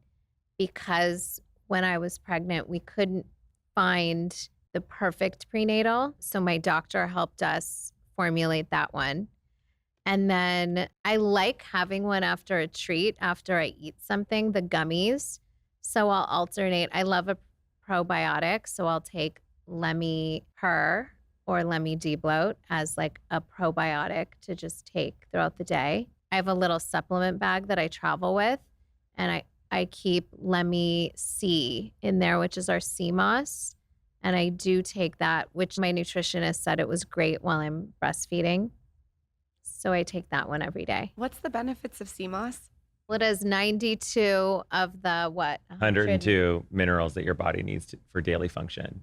because when I was pregnant, we couldn't find the perfect prenatal. So my doctor helped us formulate that one. And then I like having one after a treat, after I eat something, the gummies. So I'll alternate. I love a probiotic. So I'll take Lemmy Purr or Lemmy Debloat as like a probiotic to just take throughout the day. I have a little supplement bag that I travel with, and I keep Lemmy C in there, which is our sea moss. And I do take that, which my nutritionist said it was great while I'm breastfeeding. So I take that one every day. What's the benefits of CMOS? Well, it has 92 of the what? 102 minerals that your body needs for daily function.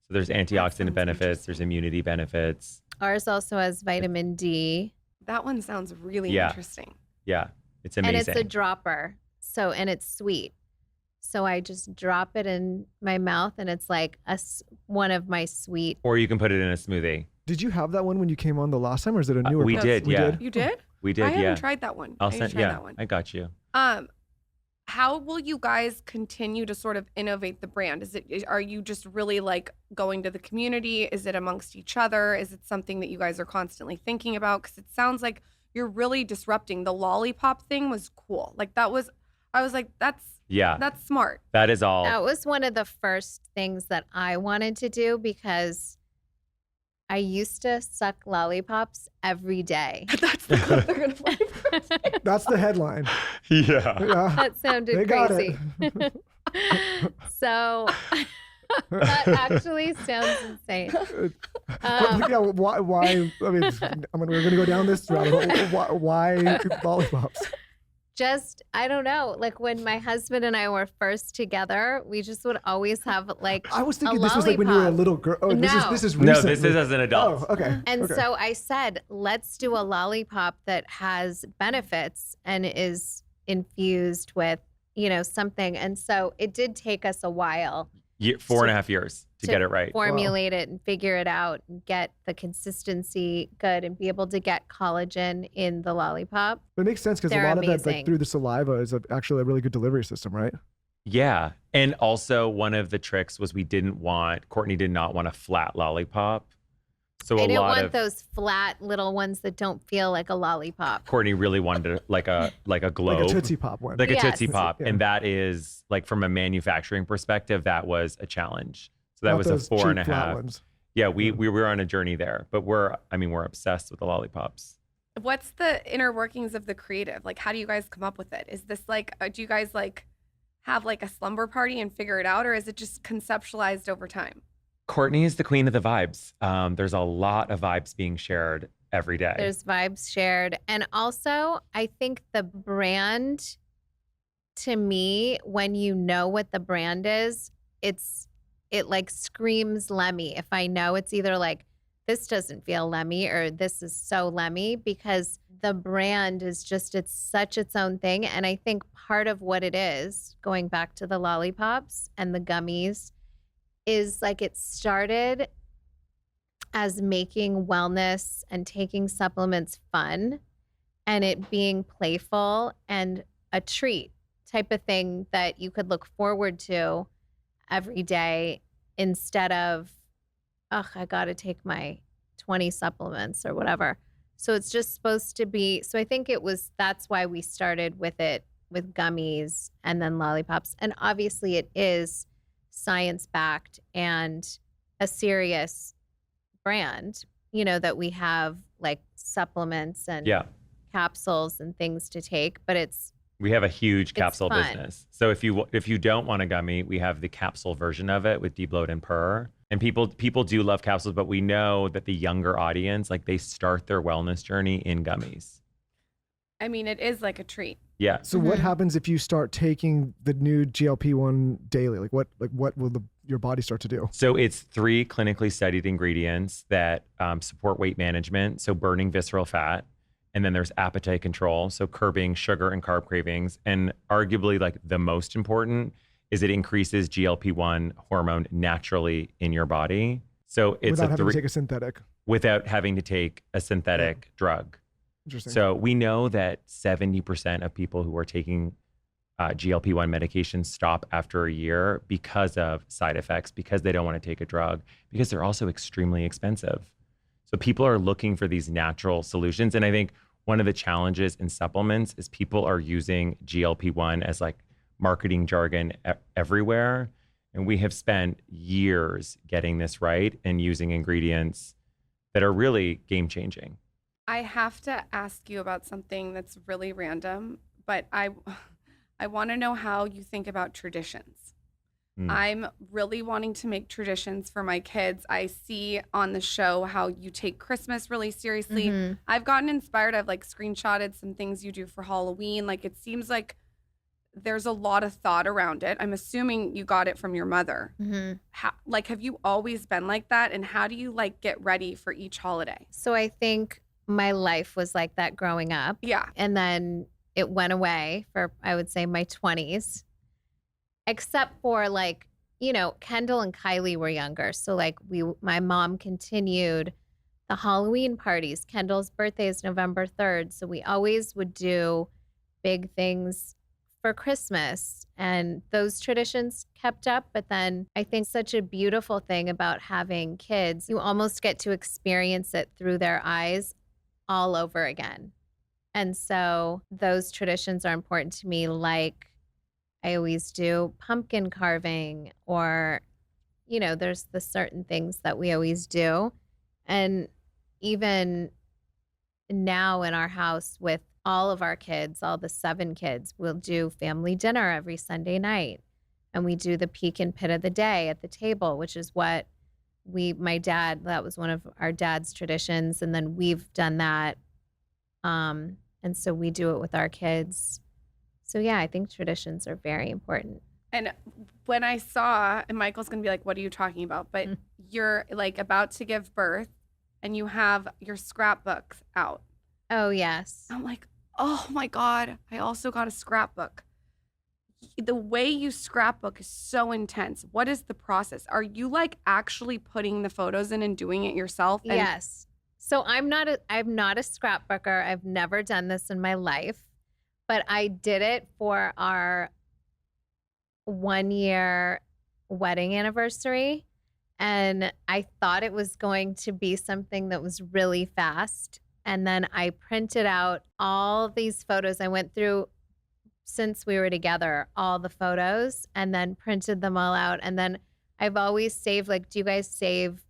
So there's antioxidant sounds benefits, there's immunity benefits. Ours also has vitamin D. That one sounds really Yeah. interesting. Yeah, it's amazing. And it's a dropper. So, and it's sweet. So I just drop it in my mouth, and it's like one of my sweet. Or you can put it in a smoothie. Did you have that one when you came on the last time, or is it a newer? We product? did, yeah. You did? We did, I haven't yeah. tried that one. I'll I need send, to try yeah, that one. I got you. How will you guys continue to sort of innovate the brand? Are you just really like going to the community? Is it amongst each other? Is it something that you guys are constantly thinking about? Because it sounds like you're really disrupting. The lollipop thing was cool. Like I was like, that's smart. That is all. That was one of the first things that I wanted to do because I used to suck lollipops every day. That's the clip they're gonna play first. That's the headline. Yeah. Yeah. That They sounded got crazy. So that actually sounds insane. Yeah, why? I mean, we're going to go down this route. Why lollipops? Just, I don't know. Like when my husband and I were first together, we just would always have like I was thinking a this was like when you were a lollipop. little girl. Oh, No. this is No, recent. this is as an adult. Oh, okay. And okay. so I said, let's do a lollipop that has benefits and is infused with, something. And so it did take us a while 4.5 years to get it right. formulate it and figure it out and get the consistency good and be able to get collagen in the lollipop. But it makes sense because a They're lot of that, amazing. like through the saliva, is actually a really good delivery system, right? Yeah. And also one of the tricks was Kourtney did not want a flat lollipop. So I a didn't lot want of those flat little ones that don't feel like a lollipop. Kourtney really wanted like a globe. Like a Tootsie Pop one. Like a Yes. Tootsie Pop. Yeah. And that is like from a manufacturing perspective, that was a challenge. So that Not was a those 4.5. cheap flat ones. Yeah, we were on a journey there, but we're obsessed with the lollipops. What's the inner workings of the creative? Like, how do you guys come up with it? Is this like, do you guys like have like a slumber party and figure it out, or is it just conceptualized over time? Kourtney is the queen of the vibes. There's a lot of vibes being shared every day. There's vibes shared. And also, I think the brand, to me, when you know what the brand is, it like screams Lemmy. If I know it's either like, this doesn't feel Lemmy or this is so Lemmy, because the brand is just, it's such its own thing. And I think part of what it is, going back to the lollipops and the gummies, is like it started as making wellness and taking supplements fun and it being playful and a treat type of thing that you could look forward to every day instead of, I got to take my 20 supplements or whatever. So it's just supposed to be, so I think that's why we started with it with gummies and then lollipops. And obviously it is science-backed and a serious brand, that we have like supplements and capsules and things to take, but we have a huge capsule fun. business. So if you don't want a gummy, we have the capsule version of it with debloat and purr. And people do love capsules, but we know that the younger audience, like they start their wellness journey in gummies. I mean, it is like a treat. Yeah. So what happens if you start taking the new GLP-1 daily? Like what will your body start to do? So it's 3 clinically studied ingredients that support weight management. So burning visceral fat. And then there's appetite control. So curbing sugar and carb cravings. And arguably like the most important is it increases GLP-1 hormone naturally in your body. So it's without having to take a synthetic. Without having to take a synthetic drug. Interesting. So we know that 70% of people who are taking GLP-1 medications stop after a year because of side effects, because they don't want to take a drug, because they're also extremely expensive. So people are looking for these natural solutions. And I think one of the challenges in supplements is people are using GLP-1 as like marketing jargon everywhere. And we have spent years getting this right and using ingredients that are really game changing. I have to ask you about something that's really random, but I want to know how you think about traditions. I'm really wanting to make traditions for my kids. I see on the show how you take Christmas really seriously. Mm-hmm. I've gotten inspired. I've like screenshotted some things you do for Halloween. Like it seems like there's a lot of thought around it. I'm assuming you got it from your mother. Mm-hmm. Have you always been like that? And how do you like get ready for each holiday? So I think my life was like that growing up. Yeah. And then it went away for, I would say, my 20s. Except for like, Kendall and Kylie were younger. So like my mom continued the Halloween parties. Kendall's birthday is November 3rd. So we always would do big things for Christmas. And those traditions kept up. But then I think such a beautiful thing about having kids, you almost get to experience it through their eyes all over again. And so those traditions are important to me, like I always do pumpkin carving, or, there's the certain things that we always do. And even now in our house with all of our kids, all the 7 kids, we'll do family dinner every Sunday night. And we do the peak and pit of the day at the table, which is what that was one of our dad's traditions. And then we've done that. And so we do it with our kids. So yeah, I think traditions are very important. And when I saw, and Michael's going to be like, what are you talking about? But you're like about to give birth and you have your scrapbooks out. Oh, yes. I'm like, oh my God, I also got a scrapbook. The way you scrapbook is so intense. What is the process? Are you like actually putting the photos in and doing it yourself? And yes. So I'm not a scrapbooker. I've never done this in my life, but I did it for our 1-year wedding anniversary. And I thought it was going to be something that was really fast. And then I printed out all these photos. I went through, since we were together, all the photos and then printed them all out. And then I've always saved, like, do you guys save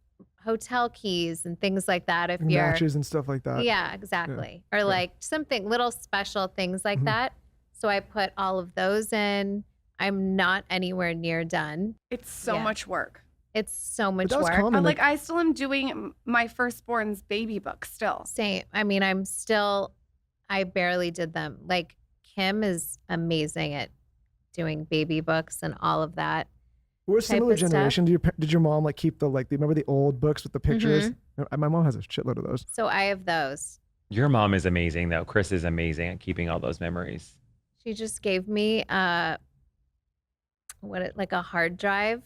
hotel keys and things like that if you're matches and stuff like that? Yeah, exactly. Or like something, little special things like that. So I put all of those in. I'm not anywhere near done. It's so much work. It's so much that was work. common. I'm like, I still am doing my firstborn's baby book still. Same. I mean, I barely did them. Like, Kim is amazing at doing baby books and all of that. We're a type similar of stuff. generation. Did your mom like keep the remember the old books with the pictures? My mom has a shitload of those. So I have those. Your mom is amazing, though. Chris is amazing at keeping all those memories. She just gave me like a hard drive,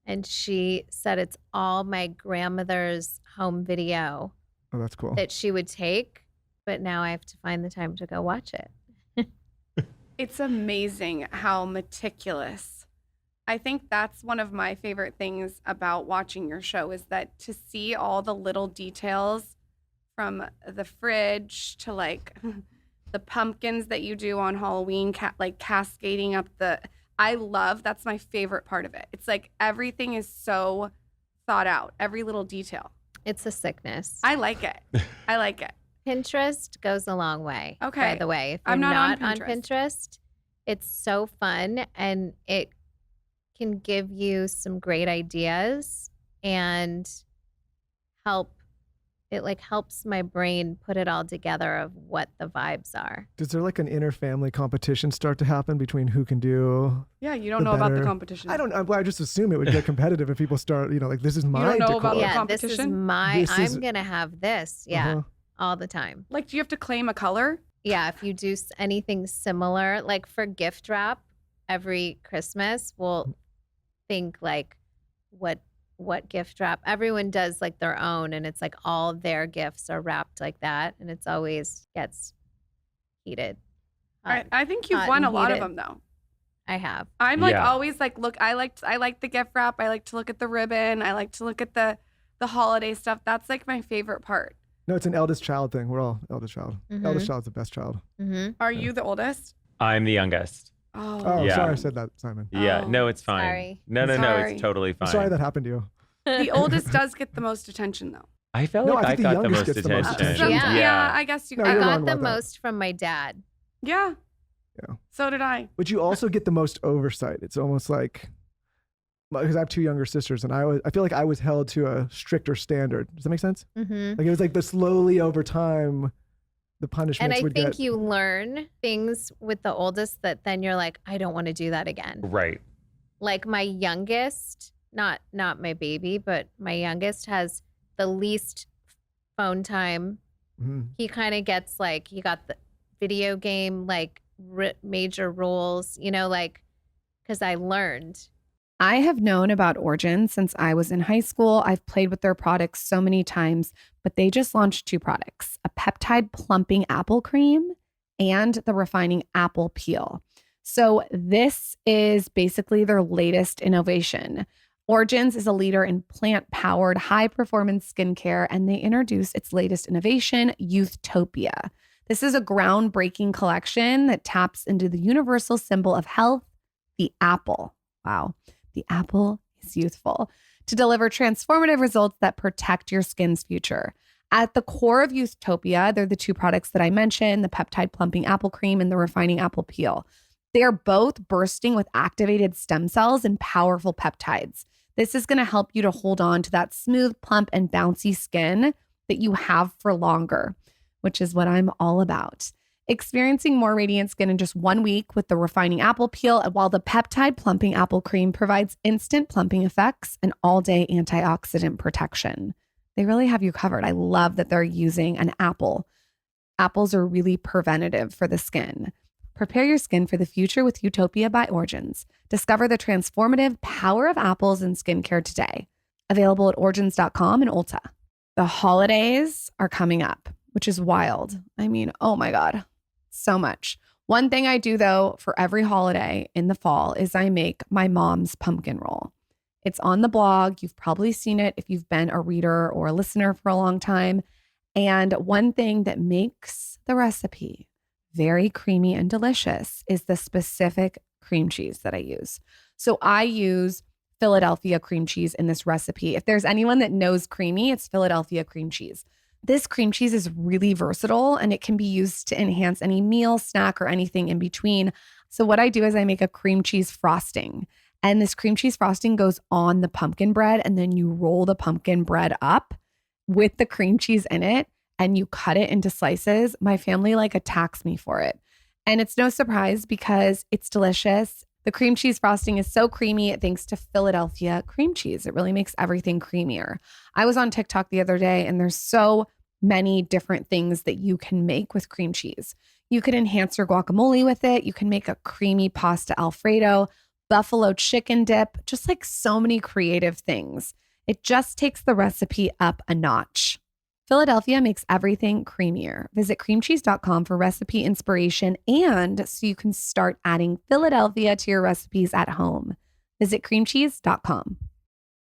and she said it's all my grandmother's home video Oh, that's cool. that she would take, but now I have to find the time to go watch it. It's amazing how meticulous. I think that's one of my favorite things about watching your show is that to see all the little details from the fridge to like the pumpkins that you do on Halloween, like cascading up that's my favorite part of it. It's like everything is so thought out, every little detail. It's a sickness. I like it. I like it. Pinterest goes a long way. Okay. By the way, if you're I'm not on on Pinterest, it's so fun and it can give you some great ideas and helps my brain put it all together of what the vibes are. Does there like an inner family competition start to happen between who can do? Yeah, you don't know about the better? competition. I don't. I just assume it would get competitive if people start. Like this is my. don't know about decor. the Yeah, this is competition? I'm gonna have this. Yeah, Uh-huh. all the time. Like, do you have to claim a color? Yeah, if you do anything similar, like for gift wrap, every Christmas we'll think like what gift wrap. Everyone does like their own, and it's like all their gifts are wrapped like that, and it's always gets heated. I think you've hot won and a lot of heated. them though. I have. I'm like Yeah. always like, look, I like the gift wrap. I like to look at the ribbon. I like to look at the holiday stuff. That's like my favorite part. No, it's an eldest child thing. We're all eldest child. Mhm. Eldest child's the best child. Mm-hmm. Are you the oldest? I'm the youngest. Oh, Yeah. sorry, I said that, Simon. Yeah, Oh, no, it's fine. sorry. No, Sorry. it's totally I'm fine. sorry that happened to you. The oldest does get the most attention though. I felt No, like I I think the got the youngest most gets the most attention. attention. Yeah. I guess you. No, I you're got wrong the about that. most from my dad. Yeah. Yeah. So did I. But you also get the most oversight. It's almost like because I have two younger sisters, and I feel like I was held to a stricter standard. Does that make sense? Mm-hmm. Like it was like the slowly over time, the And punishments I would think get. you learn things with the oldest that then you're like, I don't want to do that again. Right. Like my youngest, not my baby, but my youngest has the least phone time. Mhm. He kind of gets like, he got the video game, like major rules, like, because I learned. I have known about Origin since I was in high school. I've played with their products so many times, but they just launched 2 products, a peptide plumping apple cream and the refining apple peel. So this is basically their latest innovation. Origins is a leader in plant-powered high-performance skincare, and they introduced its latest innovation, Youthtopia. This is a groundbreaking collection that taps into the universal symbol of health, the apple. Wow. The apple is youthful to deliver transformative results that protect your skin's future. At the core of Youthtopia, they're the 2 products that I mentioned, the peptide plumping apple cream and the refining apple peel. They are both bursting with activated stem cells and powerful peptides. This is going to help you to hold on to that smooth, plump, and bouncy skin that you have for longer, which is what I'm all about. Experiencing more radiant skin in just 1 week with the refining apple peel, while the peptide plumping apple cream provides instant plumping effects and all-day antioxidant protection. They really have you covered. I love that they're using an apple. Apples are really preventative for the skin. Prepare your skin for the future with Youthtopia by Origins. Discover the transformative power of apples in skincare today. Available at origins.com and Ulta. The holidays are coming up, which is wild. I mean, oh my God. So much. One thing I do though for every holiday in the fall is I make my mom's pumpkin roll. It's on the blog. You've probably seen it if you've been a reader or a listener for a long time. And one thing that makes the recipe very creamy and delicious is the specific cream cheese that I use. So I use Philadelphia cream cheese in this recipe. If there's anyone that knows creamy, it's Philadelphia cream cheese. This cream cheese is really versatile and it can be used to enhance any meal, snack, or anything in between. So what I do is I make a cream cheese frosting. And this cream cheese frosting goes on the pumpkin bread, and then you roll the pumpkin bread up with the cream cheese in it and you cut it into slices. My family attacks me for it. And it's no surprise because it's delicious. The cream cheese frosting is so creamy thanks to Philadelphia cream cheese. It really makes everything creamier. I was on TikTok the other day and there's so many different things that you can make with cream cheese. You could enhance your guacamole with it. You can make a creamy pasta Alfredo, buffalo chicken dip, just so many creative things. It just takes the recipe up a notch. Philadelphia makes everything creamier. Visit creamcheese.com for recipe inspiration and so you can start adding Philadelphia to your recipes at home. Visit creamcheese.com.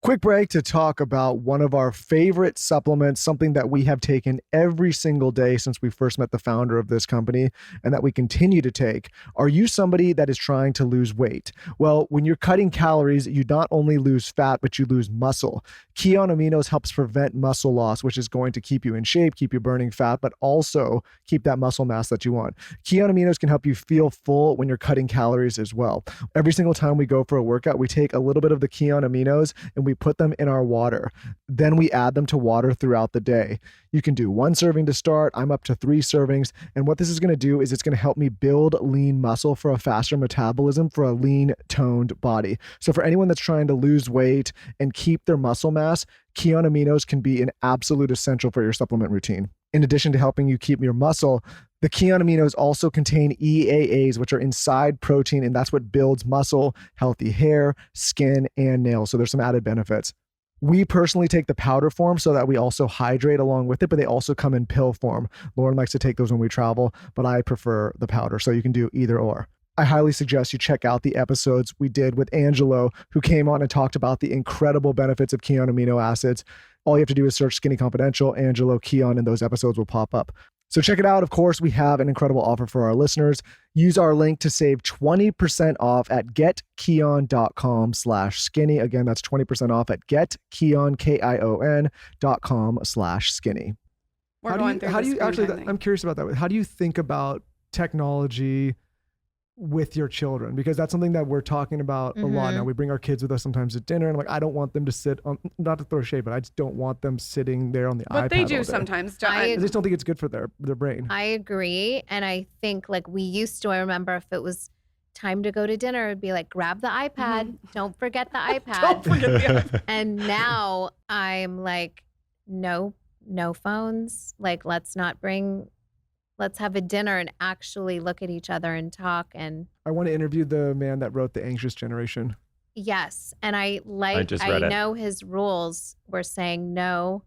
Quick break to talk about one of our favorite supplements, something that we have taken every single day since we first met the founder of this company and that we continue to take. Are you somebody that is trying to lose weight? Well, when you're cutting calories, you not only lose fat, but you lose muscle. Keon Aminos helps prevent muscle loss, which is going to keep you in shape, keep you burning fat, but also keep that muscle mass that you want. Keon Aminos can help you feel full when you're cutting calories as well. Every single time we go for a workout, we take a little bit of the Keon Aminos and we put them in our water. Then we add them to water throughout the day. You can do 1 serving to start. I'm up to 3 servings. And what this is going to do is it's going to help me build lean muscle for a faster metabolism for a lean toned body. So for anyone that's trying to lose weight and keep their muscle mass, Keon Aminos can be an absolute essential for your supplement routine. In addition to helping you keep your muscle, the Keon Aminos also contain EAAs, which are inside protein, and that's what builds muscle, healthy hair, skin, and nails. So there's some added benefits. We personally take the powder form so that we also hydrate along with it, but they also come in pill form. Lauren likes to take those when we travel, but I prefer the powder, so you can do either or. I highly suggest you check out the episodes we did with Angelo, who came on and talked about the incredible benefits of Keon amino acids. All you have to do is search Skinny Confidential, Angelo, Keon, and those episodes will pop up. So check it out. Of course, we have an incredible offer for our listeners. Use our link to save 20% off at getkeon.com/skinny. Again, that's 20% off at getkeon.com/skinny. I'm curious about that. How do you think about technology with your children? Because that's something that we're talking about a lot now. We bring our kids with us sometimes at dinner, and I don't want them to sit on, not to throw shade, but I just don't want them sitting there on the iPad. But they do sometimes. I just don't think it's good for their brain. I agree. And I think we used to, I remember if it was time to go to dinner, it'd be grab the iPad. Don't forget the iPad. Don't forget the iPad. And now I'm no phones. Let's have a dinner and actually look at each other and talk. And I want to interview the man that wrote The Anxious Generation. Yes. And I know his rules were saying no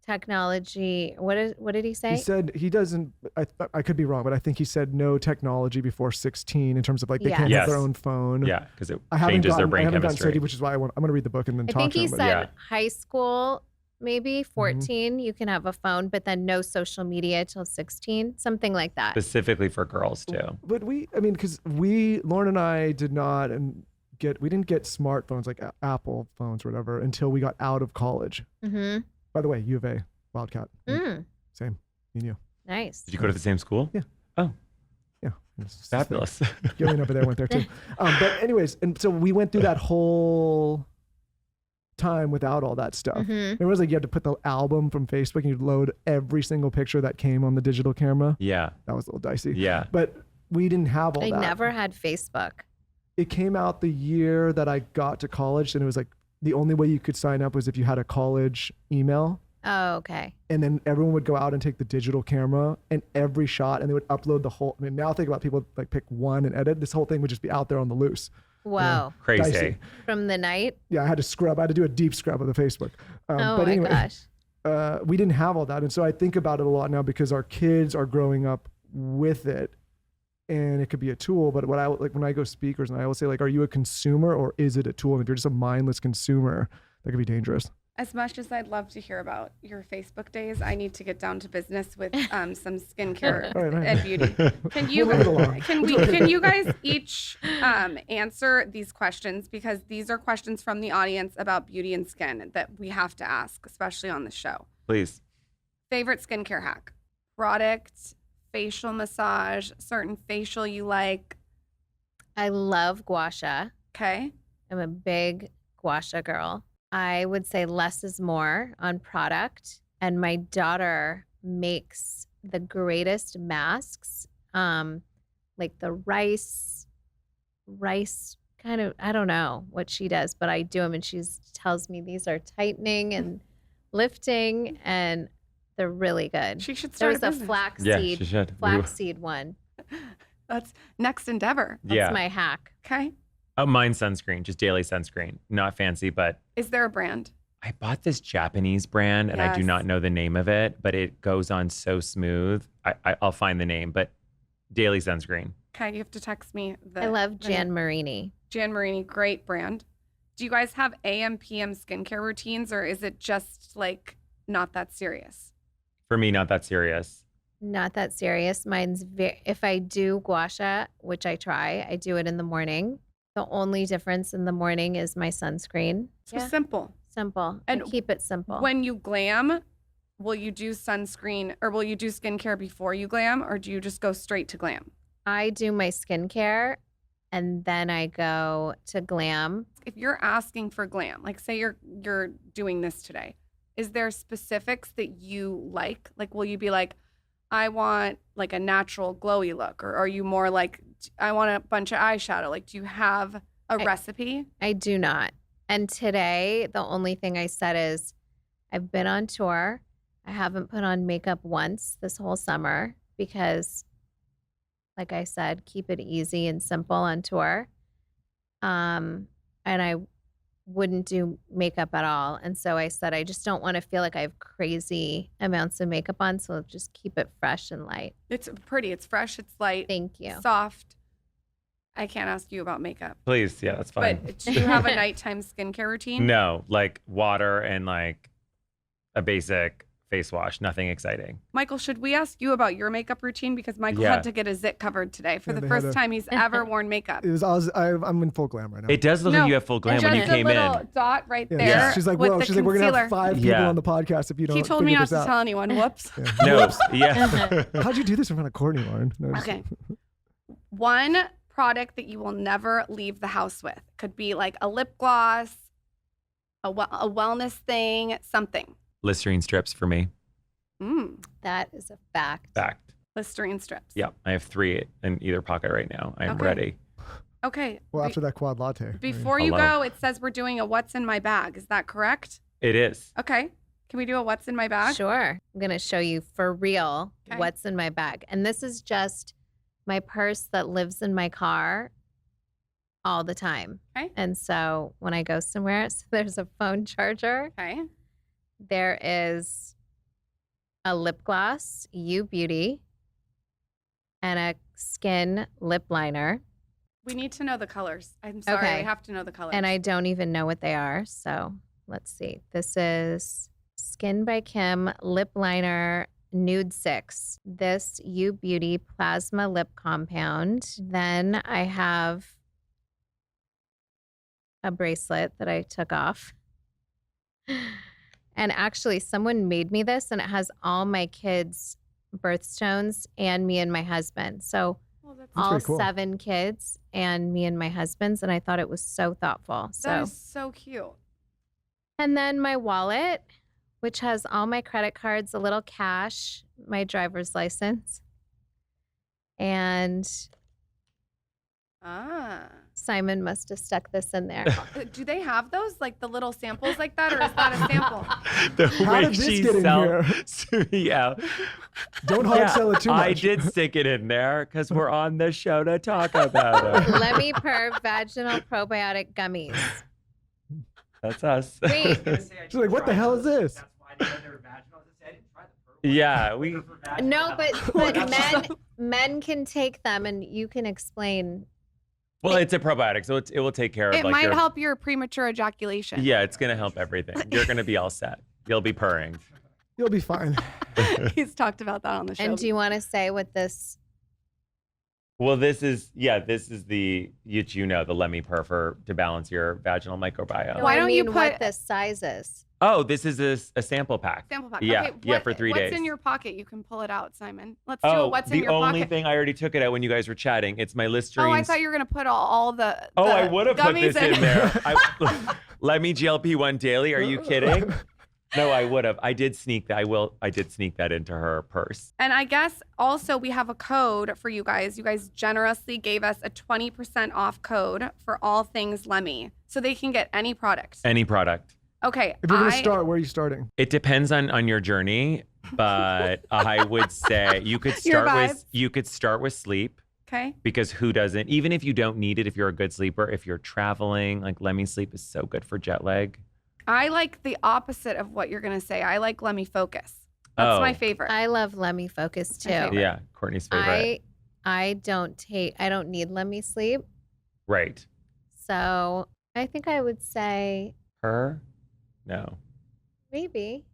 technology. What did he say? He said he doesn't, I could be wrong, but I think he said no technology before 16 in terms of they can't have their own phone. Yeah, because it changes their brain chemistry. Which is why I'm going to read the book and then talk to him. I think he said high school, maybe 14, you can have a phone, but then no social media till 16, something like that. Specifically for girls too. But because Lauren and I did not we didn't get smartphones like Apple phones or whatever until we got out of college. By the way, U of A, Wildcat. Same, me and you. Nice. Did you go to the same school? Yeah. Oh. Yeah. Fabulous. Gillian over there went there too. But anyways, and so we went through that whole time without all that stuff. It was you had to put the album from Facebook and you'd load every single picture that came on the digital camera. Yeah. That was a little dicey. Yeah. But we didn't have all that. I never had Facebook. It came out the year that I got to college, and it was the only way you could sign up was if you had a college email. Oh, okay. And then everyone would go out and take the digital camera and every shot, and they would upload the whole. Now think about people pick one and edit. This whole thing would just be out there on the loose. Wow. Crazy. Dicey. From the night? Yeah, I had to do a deep scrub of the Facebook. But anyway, gosh. We didn't have all that. And so I think about it a lot now because our kids are growing up with it. and it could be a tool. But what I like when I go speakers, and I always say like, are you a consumer or is it a tool? And if you're just a mindless consumer, that could be dangerous. As much as I'd love to hear about your Facebook days, I need to get down to business with some skincare and beauty. Can you guys each answer these questions, because these are questions from the audience about beauty and skin that we have to ask, especially on the show. Please. Favorite skincare hack, product, facial massage, certain facial you like. I love gua sha. Okay. I'm a big gua sha girl. I would say less is more on product. And my daughter makes the greatest masks, like the rice kind of, I don't know what she does, but I do them and she tells me these are tightening and lifting and they're really good. She should start There's a flaxseed one. That's next endeavor. That's my hack. Okay. Oh, mine's sunscreen, just daily sunscreen. Not fancy, but. Is there a brand? I bought this Japanese brand and I do not know the name of it, but it goes on so smooth. I'll find the name, but daily sunscreen. Okay, you have to text me. I love Jan Marini. Jan Marini, great brand. Do you guys have AM, PM skincare routines, or is it just like not that serious? For me, not that serious. Not that serious. Mine's if I do gua sha, which I try, I do it in the morning. The only difference in the morning is my sunscreen. So simple. Simple. And keep it simple. When you glam, will you do sunscreen or will you do skincare before you glam, or do you just go straight to glam? I do my skincare and then I go to glam. If you're asking for glam, like say you're doing this today, is there specifics that you like? Like, will you be like, I want like a natural glowy look, or are you more like, I want a bunch of eyeshadow? Like, do you have a recipe? I do not. And today, the only thing I said is I've been on tour. I haven't put on makeup once this whole summer because, like I said, keep it easy and simple on tour. And I wouldn't do makeup at all. And so I said, I just don't want to feel like I have crazy amounts of makeup on. So I'll just keep it fresh and light. It's pretty. It's fresh. It's light. Thank you. Soft. I can't ask you about makeup. Please. Yeah, that's fine. But do you have a nighttime skincare routine? No, like water and like a basic face wash. Nothing exciting. Michael, should we ask you about your makeup routine? Because Michael had to get his zit covered today for the first time he's ever worn makeup. I'm in full glam right now. It does look like you have full glam when you came in. Just a little dot right there. Yeah. She's like, well, she's like, we're gonna have 5 people on the podcast if you don't. He told me not to tell anyone. Whoops. No. Yeah. How'd you do this in front of Kourtney, Lauren? No, okay. One product that you will never leave the house with. Could be like a lip gloss, a wellness thing, something. Listerine strips for me. That is a fact. Listerine strips. Yeah, I have 3 in either pocket right now. I'm ready. Okay. Well, after that quad latte. Before you go, it says we're doing a what's in my bag. Is that correct? It is. Okay. Can we do a what's in my bag? Sure. I'm going to show you for real what's in my bag. And this is just my purse that lives in my car all the time. Okay. And so when I go somewhere, there's a phone charger. Okay. There is a lip gloss, U Beauty, and a skin lip liner. We need to know the colors. I'm sorry, I have to know the colors. And I don't even know what they are. So let's see. This is Skin by Kim lip liner nude 6. This U Beauty plasma lip compound. Then I have a bracelet that I took off. And actually, someone made me this, and it has all my kids' birthstones and me and my husband. So all cool. 7 kids and me and my husband's, and I thought it was so thoughtful. That is so cute. And then my wallet, which has all my credit cards, a little cash, my driver's license, and Simon must have stuck this in there. Do they have those, like the little samples like that, or is that a sample? How did this get in here? Yeah. Don't hard sell it too much. I did stick it in there because we're on the show to talk about it. Lemmy Per vaginal probiotic gummies. That's us. Wait. She's like, what the hell is this? That's why I didn't know they were vaginal. I didn't try the Yeah, we. No, but men can take them, and you can explain. Well, it's a probiotic, so it will take care of It like might your, help your premature ejaculation. Yeah, it's gonna help everything. You're gonna be all set. You'll be purring. You'll be fine. He's talked about that on the show. And do you want to say what this? Well, this is the the Lemmy purr to balance your vaginal microbiome. No, Why I don't you mean put- what this size is? Oh, this is a sample pack. Sample pack. Yeah, Okay, yeah, for 3 days. What's in your pocket? You can pull it out, Simon. Let's do Oh, it. What's the in your only pocket? thing I already took it out when you guys were chatting. It's my Listerine. Oh, I thought you were gonna put all the. Oh, the I would have put gummies this in there. Lemmy GLP-1 daily. Are you kidding? No, I would have. I did sneak that. I did sneak that into her purse. And I guess also we have a code for you guys. You guys generously gave us a 20% off code for all things Lemmy, so they can get any product. Any product. Okay. If you're gonna start, where are you starting? It depends on your journey, but I would say you could Your start with sleep. Okay. Because who doesn't? Even if you don't need it, if you're a good sleeper, if you're traveling, like Lemmy sleep is so good for jet lag. I like the opposite of what you're gonna say. I like Lemmy Focus. That's my favorite. I love Lemmy Focus too. My favorite. Yeah, Kourtney's favorite. I don't need Lemmy sleep. Right. So I think I would say Her? No. maybe.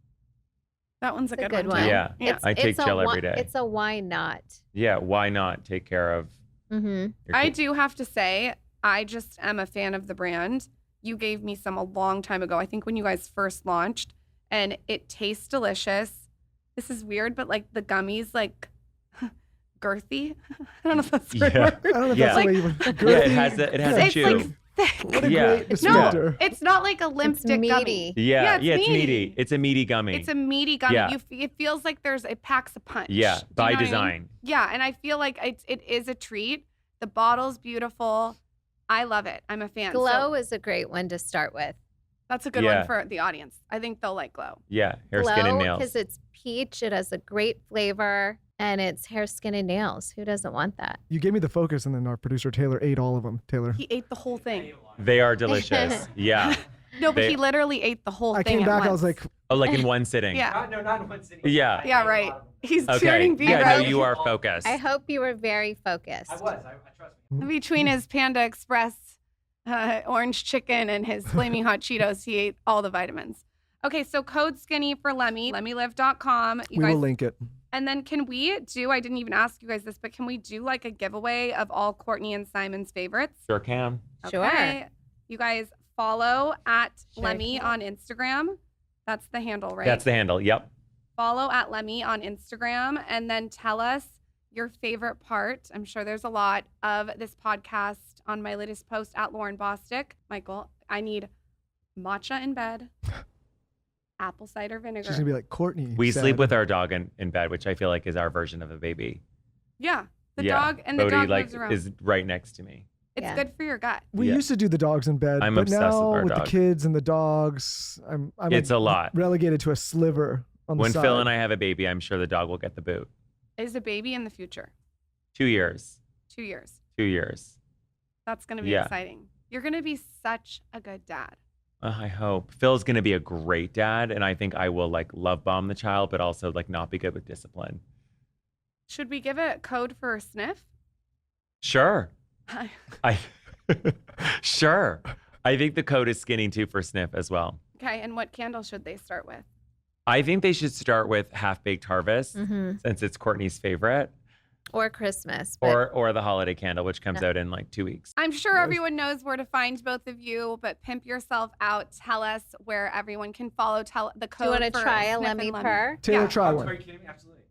That one's a It's a good good one. one. Yeah. I take it's a gel why- every day. It's a why not. Yeah, why not take care of Mm-hmm. your I kid? do have to say, I just am a fan of the brand. You gave me some a long time ago. I think when you guys first launched, and it tastes delicious. This is weird, but like the gummies, like girthy. I don't know if that's the right Yeah. word. I don't know if Yeah. that's the way you Yeah, it has a It's chew. like thick. What a Yeah. great No, descriptor. it's not like a limp It's stick meaty. gummy. yeah, it's it's meaty. meaty. It's a meaty gummy. It's a meaty gummy. Yeah. It feels like it packs a punch. Yeah, Do you by know what I mean? design. Yeah, and I feel like it is a treat. The bottle's beautiful. I love it. I'm a fan. Glow So is a great one to start with. that's a good Yeah. one for the audience. I think they'll like Glow. Yeah, hair, skin, and nails. because it's peach. It has a great flavor, and it's hair, skin, and nails. Who doesn't want that? You gave me the focus, and then our producer Taylor ate all of them. Taylor, He ate the whole thing. They are delicious. Yeah. No, but They- he literally ate the whole I thing. came back. At I was once. like, Oh, like in one sitting. Yeah. No, not in one sitting. Yeah. Yeah, right. He's Okay. turning B Yeah, no, red. you are focused. I hope you were very focused. I was. I trust me. Between his Panda Express orange chicken and his flaming hot Cheetos, he ate all the vitamins. Okay, so code skinny for Lemmy, lemmylive.com. You we guys, will link it. and then can we do, I didn't even ask you guys this, but can we do like a giveaway of all Kourtney and Simon's favorites? Sure can. Sure. Okay. You guys follow at Sure Lemmy can. on Instagram. That's the handle, right? That's the handle. Yep. Follow at Lemmy on Instagram and then tell us your favorite part. I'm sure there's a lot of this podcast on my latest post at Lauren Bostick. Michael, I need matcha in bed, apple cider vinegar. She's gonna be like Kourtney. We said. sleep with our dog in bed, which I feel like is our version of a baby. yeah, the Yeah. dog and the Bodhi, dog like moves around. is right next to me. It's Yeah. good for your gut. We Yeah. used to do the dogs in bed, I'm but obsessed now with our dog. the kids and the dogs, I'm It's a lot. relegated to a sliver on the When side. Phil and I have a baby, I'm sure the dog will get the boot. Is a baby in the future? 2 years. 2 years. 2 years. That's going to be Yeah. exciting. You're going to be such a good dad. I hope. Phil's gonna be a great dad, and I think I will like love bomb the child, but also like not be good with discipline. Should we give a code for a sniff? Sure. I sure. I think the code is skinny too for sniff as well. Okay, and what candle should they start with? I think they should start with Half Baked Harvest Mm-hmm. since it's Kourtney's favorite, Or Christmas. But or the holiday candle, which comes out in like 2 weeks. I'm sure everyone knows where to find both of you, but pimp yourself out. Tell us where everyone can follow. Tell the do code. you want to for try a Sniff Lemmy and Lemmy. purr? Taylor, Yeah. try Are one. you kidding me? Absolutely.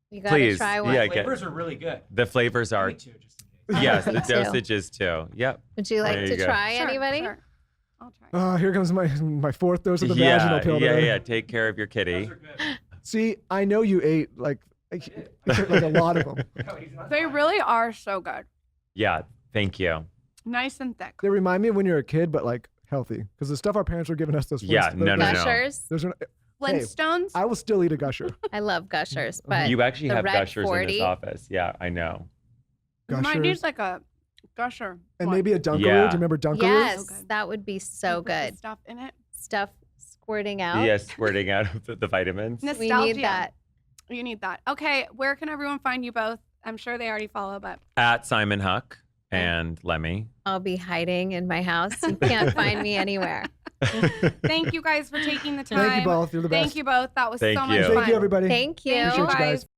You got to Please. try one. Yeah, The get- flavors are really good. The flavors are Me too, just in case. yes, the Me too. dosages too. Yep. Would you like There to you go. try Sure, anybody? Sure. I'll try. Here comes my fourth dose of the Yeah, vaginal pill. yeah, today. yeah. Take care of your kitty. Those are good. See, I know you ate like a lot of them. No, he's not They lying. really are so good. Yeah. Thank you. Nice and thick. They remind me of when you're a kid, but like healthy, because the stuff our parents were giving us, those Yeah, Flintstones- no, no, no. Gushers. There's an, Flintstones. I will still eat a gusher. I love Gushers, but You actually the have red gushers in 40. this office. Yeah, I know. You might Gushers. need like a gusher. And one. maybe a Dunkaroo. Yeah. Do you remember Dunkaroo? yes, So good. that would be so With the good. Stuff in it. Stuff squirting out. Yes, squirting out of the vitamins. We Nostalgia. need that. You need that. Okay, where can everyone find you both? I'm sure they already follow, but At Simon Huck and Lemmy. I'll be hiding in my house. You can't find me anywhere. thank you guys for taking the time. Thank you both. You're the best. Thank you both. That was Thank so you. much fun. Thank you, everybody. Thank you. Thank Appreciate you guys. guys.